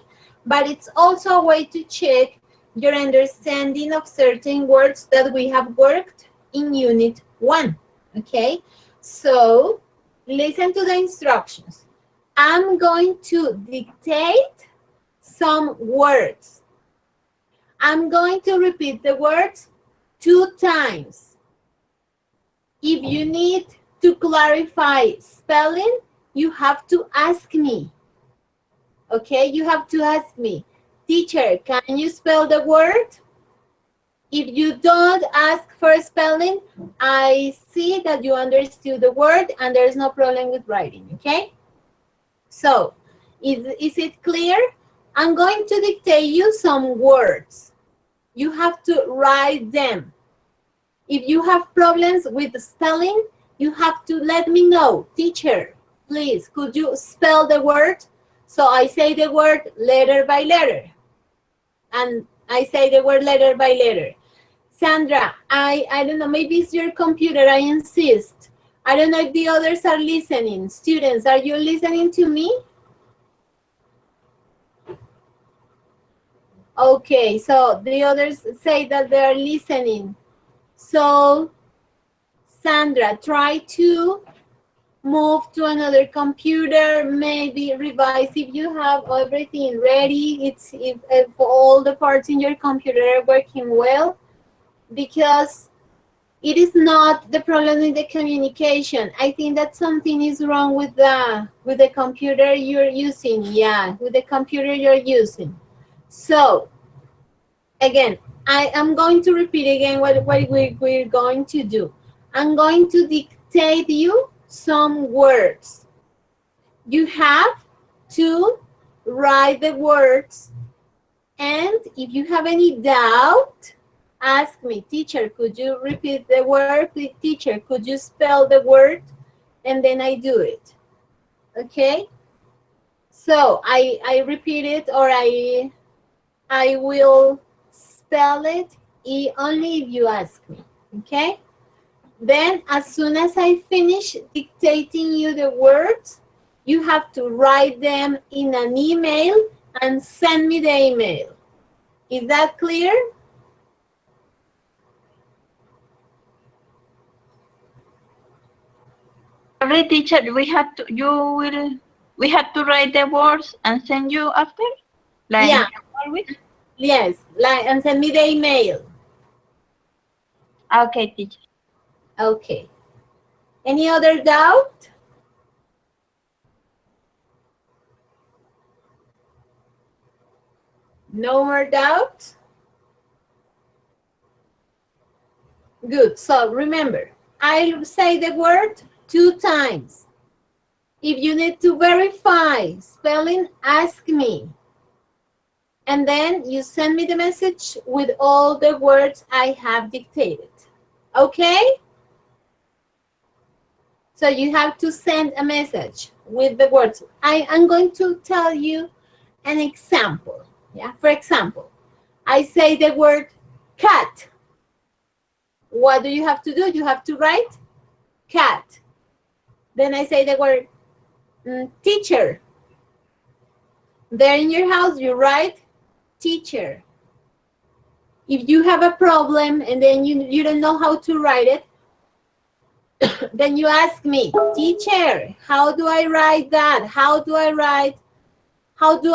but it's also a way to check your understanding of certain words that we have worked in Unit 1, okay? So, listen to the instructions. I'm going to dictate some words. I'm going to repeat the words 2 times. If you need to clarify spelling, you have to ask me. Okay, you have to ask me, teacher, can you spell the word? If you don't ask for spelling, I see that you understood the word and there's no problem with writing, okay? So, is it clear? I'm going to dictate you some words. You have to write them. If you have problems with the spelling, you have to let me know. Teacher, please, could you spell the word? So I say the word letter by letter. And I say the word letter by letter. Sandra, I don't know, maybe it's your computer, I insist. I don't know if the others are listening. Students, are you listening to me? Okay, so the others say that they are listening. So, Sandra, try to move to another computer, maybe revise if you have everything ready. If all the parts in your computer are working well. because it is not the problem with the communication. I think that something is wrong with the computer you're using. Yeah, with the computer you're using. So, again, I am going to repeat again what we're going to do. I'm going to dictate you some words. You have to write the words, and if you have any doubt, ask me, teacher, could you repeat the word? Teacher, could you spell the word? And then I do it. Okay? So I repeat it, or I will spell it only if you ask me. Okay? Then as soon as I finish dictating you the words, you have to write them in an email and send me the email. Is that clear?
Sorry, teacher, we have to write the words and send you after? Like
Yeah.
always?
Yes, and send me the email.
Okay, teacher.
Okay. Any other doubt? No more doubts? Good. So remember, I'll say the word 2 times. If you need to verify spelling, ask me. And then you send me the message with all the words I have dictated. Okay? So you have to send a message with the words. I am going to tell you an example. Yeah. For example, I say the word cat. What do you have to do? You have to write cat. Then I say the word teacher. There in your house, you write teacher. If you have a problem and then you don't know how to write it, then you ask me, teacher, how do I write that? How do I write? How do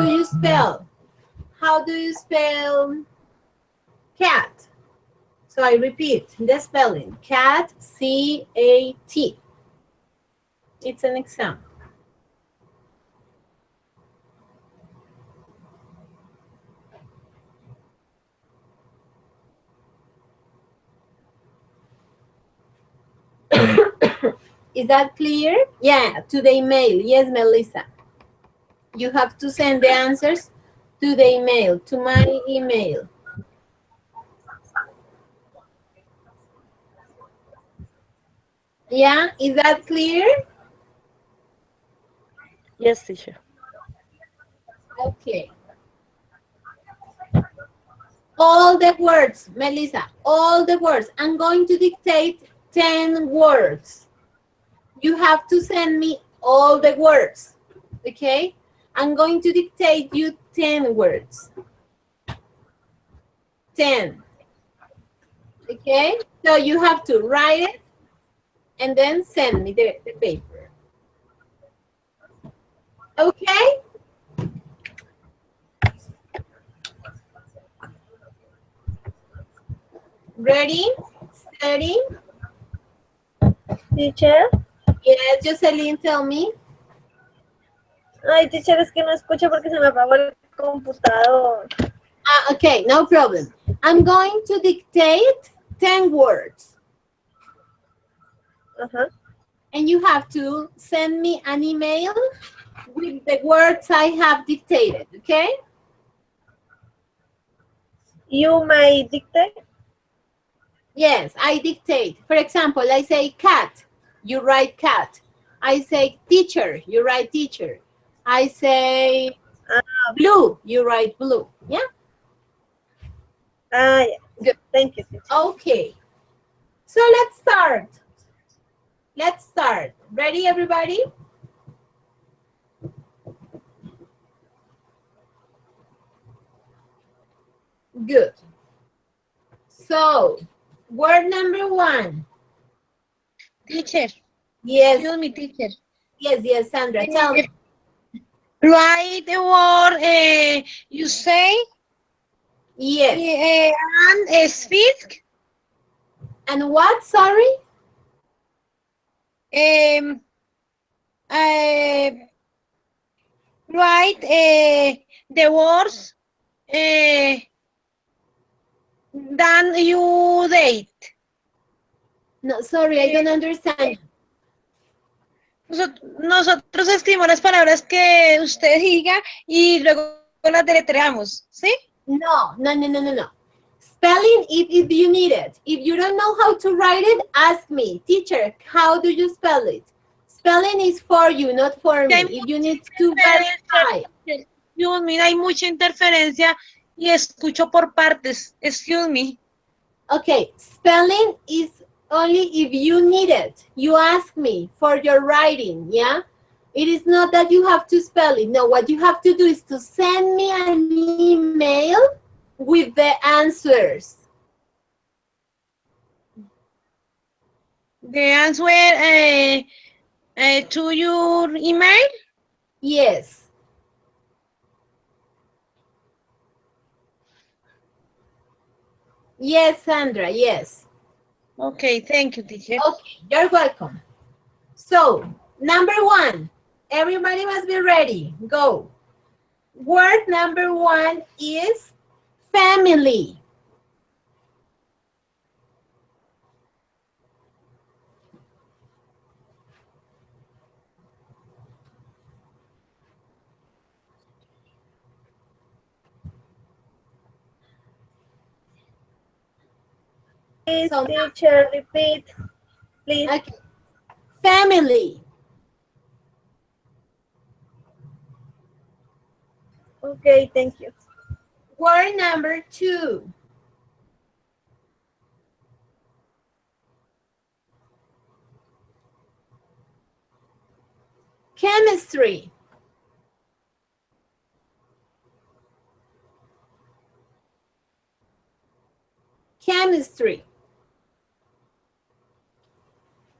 you spell? How do you spell cat? So I repeat the spelling, cat, C-A-T. It's an example. Is that clear? Yeah, to the email. Yes, Melissa. You have to send the answers to the email, to my email. Yeah, is that clear?
Yes, teacher.
Okay. All the words, Melissa, all the words. I'm going to dictate 10 words. You have to send me all the words, okay? I'm going to dictate you 10 words. 10. Okay? So you have to write it and then send me the paper. Okay? Ready? Steady?
Teacher.
Yes, Jocelyn, tell me.
Ay, teacher, es que no escucho porque se me apagó el computador.
Okay, no problem. I'm going to dictate 10 words. And you have to send me an email with the words I have dictated, okay?
You may dictate?
Yes, I dictate. For example, I say cat, you write cat. I say teacher, you write teacher. I say blue, you write blue. Yeah?
Yeah.
Good.
Thank you, teacher.
Okay. So let's start. Let's start. Ready, everybody? Good. So, word number 1.
Teacher.
Yes.
Excuse me, teacher.
Yes, Sandra, tell me.
Write the word you say
Yes.
And speak.
And what, sorry?
Write the words than you date.
No, sorry, I don't understand.
Nosotros escribimos las palabras que usted diga y luego las deletreamos, ¿sí?
No. Spelling if you need it. If you don't know how to write it, ask me. Teacher, how do you spell it? Spelling is for you, not for me. If you need to verify.
Dios mío, hay mucha interferencia y escucho por partes. Excuse me.
Okay, spelling is only if you need it. You ask me for your writing, yeah? It is not that you have to spell it. No, what you have to do is to send me an email with the answers.
The answer to your email?
Yes. Yes, Sandra, yes.
Okay, thank you, teacher.
Okay, you're welcome. So, number 1. Everybody must be ready. Go. Word number 1 is family.
Please, teacher, repeat, please.
Okay. Family.
Okay, thank you.
Word number 2. Chemistry. Chemistry.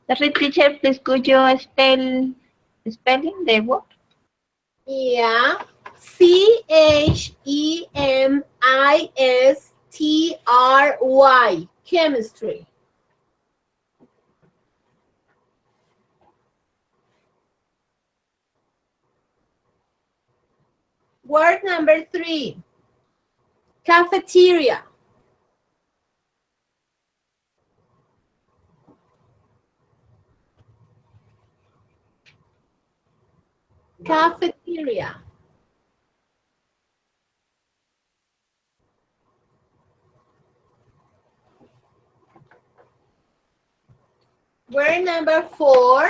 Sorry, teacher, please could you spelling the word?
Yeah. Chemistry. Chemistry. Word number 3. Cafeteria. Cafeteria. Word number 4.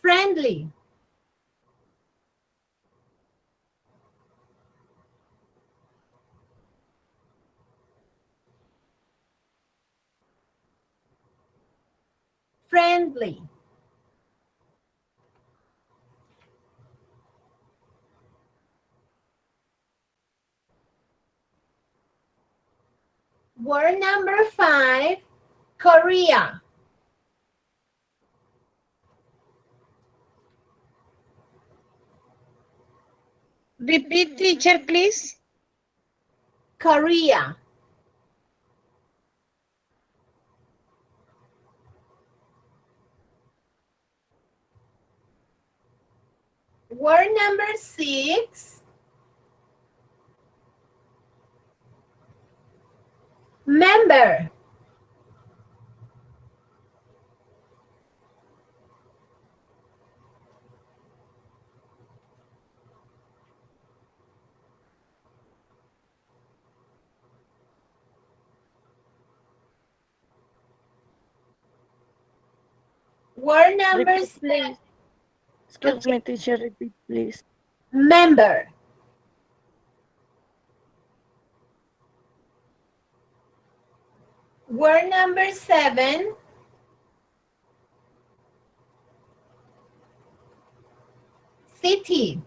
Friendly. Friendly. Word number 5. Korea.
Repeat, teacher, please.
Korea. Word number 6. Member. Word number
Repeat,
6.
please. Excuse me, teacher, repeat, please.
Member. Word number 7. City.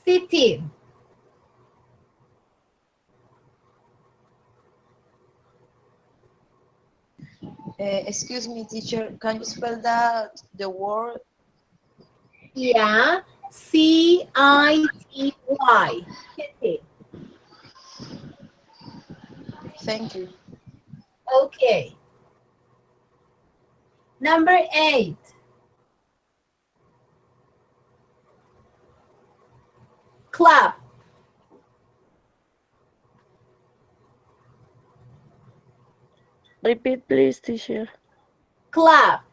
City.
Excuse me, teacher. Can you spell that the word?
Yeah, C-I-T-Y. Kitty.
Thank you.
Okay. Number 8. Clap.
Repeat, please, teacher.
Clap.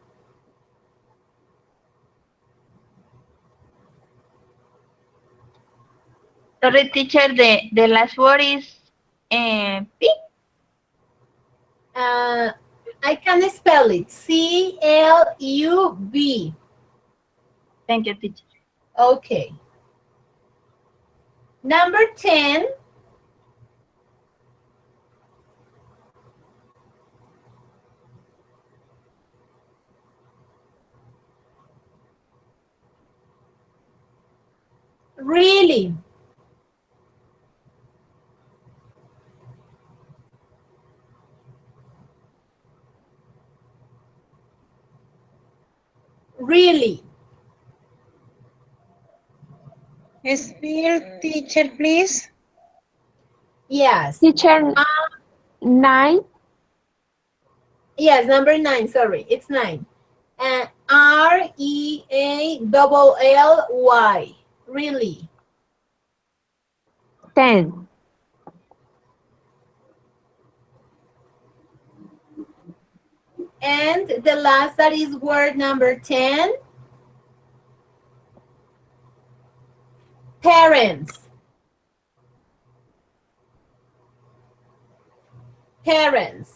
Sorry, teacher, the last word is P.
I can spell it. C-L-U-B.
Thank you, teacher.
Okay. Number 10. Really. Really.
Spell, teacher, please.
Yes.
Teacher, 9.
Yes, number 9. Sorry, it's 9. R-E-A-L-L-Y. Really.
10.
And the last, that is word number 10. Parents. Parents.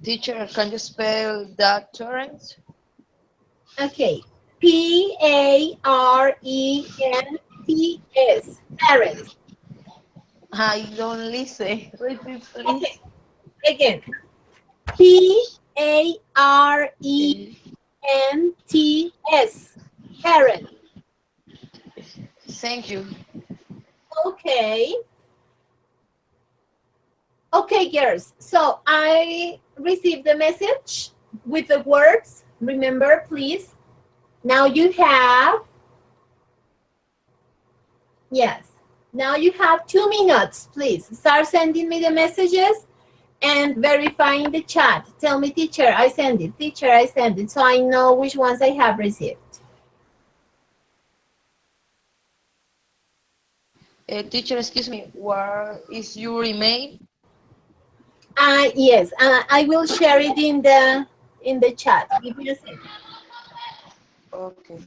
Teacher, can you spell that torrent?
Okay. P-A-R-E-N-T-S. Parents.
I don't listen. Repeat, please.
Okay. Again. P-A-R-E-N-T-S. Parents.
Thank you.
Okay. Okay, girls. So I received the message with the words. Remember, please. Now you have, yes. Now you have 2 minutes, please. Start sending me the messages and verifying the chat. Tell me, teacher, I send it. Teacher, I send it. So I know which ones I have received.
Teacher, excuse me. Where is your email?
Yes, I will share it in the chat. Give me a second.
Okay.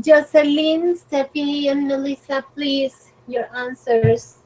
Jocelyn, Steffi, and Melissa, please, your answers.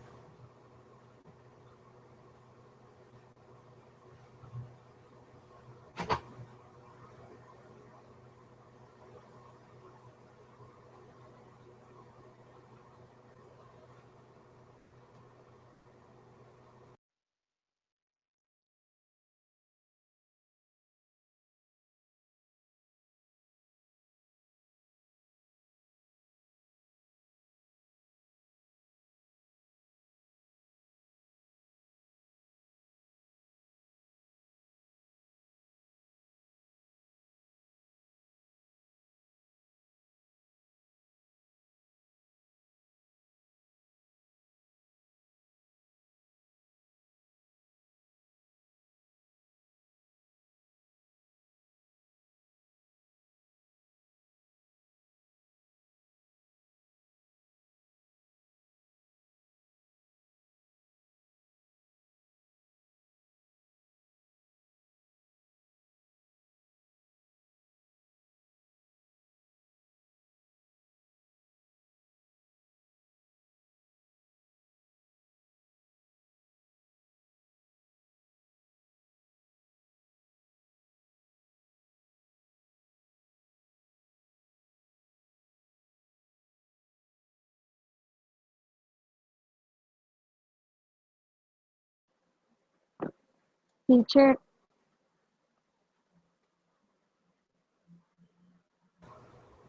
Teacher,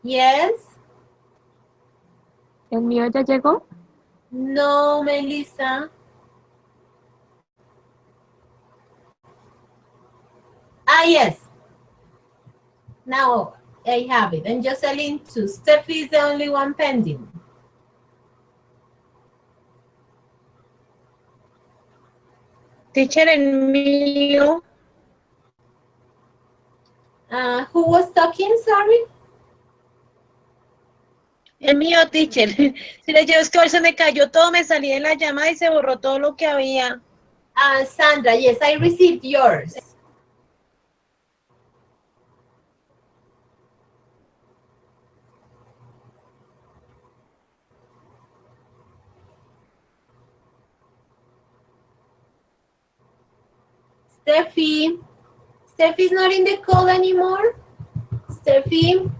Yes?
¿el mío ya llegó?
No, Melissa. Ah, yes. Now I have it. And Jocelyn too. Steffi is the only one pending.
Teacher, el mío.
Who was talking, sorry?
El mío, teacher. Si le llevo, es que hoy se me cayó todo, me salí de la llamada y se borró todo lo que había.
Sandra, yes, I received yours. Steffi. Steffi's not in the call anymore? Steffi?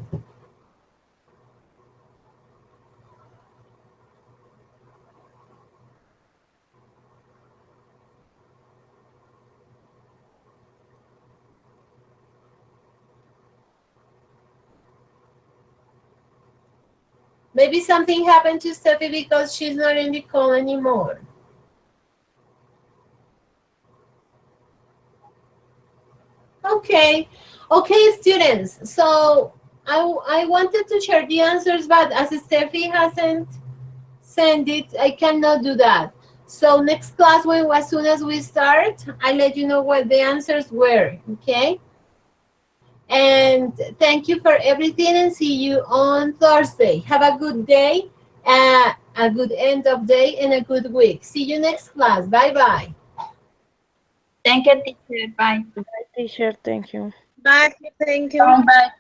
Maybe something happened to Steffi because she's not in the call anymore. Okay, students. So I wanted to share the answers, but as Steffi hasn't sent it, I cannot do that. So next class, as soon as we start, I'll let you know what the answers were, okay? And thank you for everything and see you on Thursday. Have a good day, a good end of day, and a good week. See you next class. Bye-bye.
Thank you, teacher. Bye.
Bye, teacher. Thank you.
Bye, thank you.
Bye.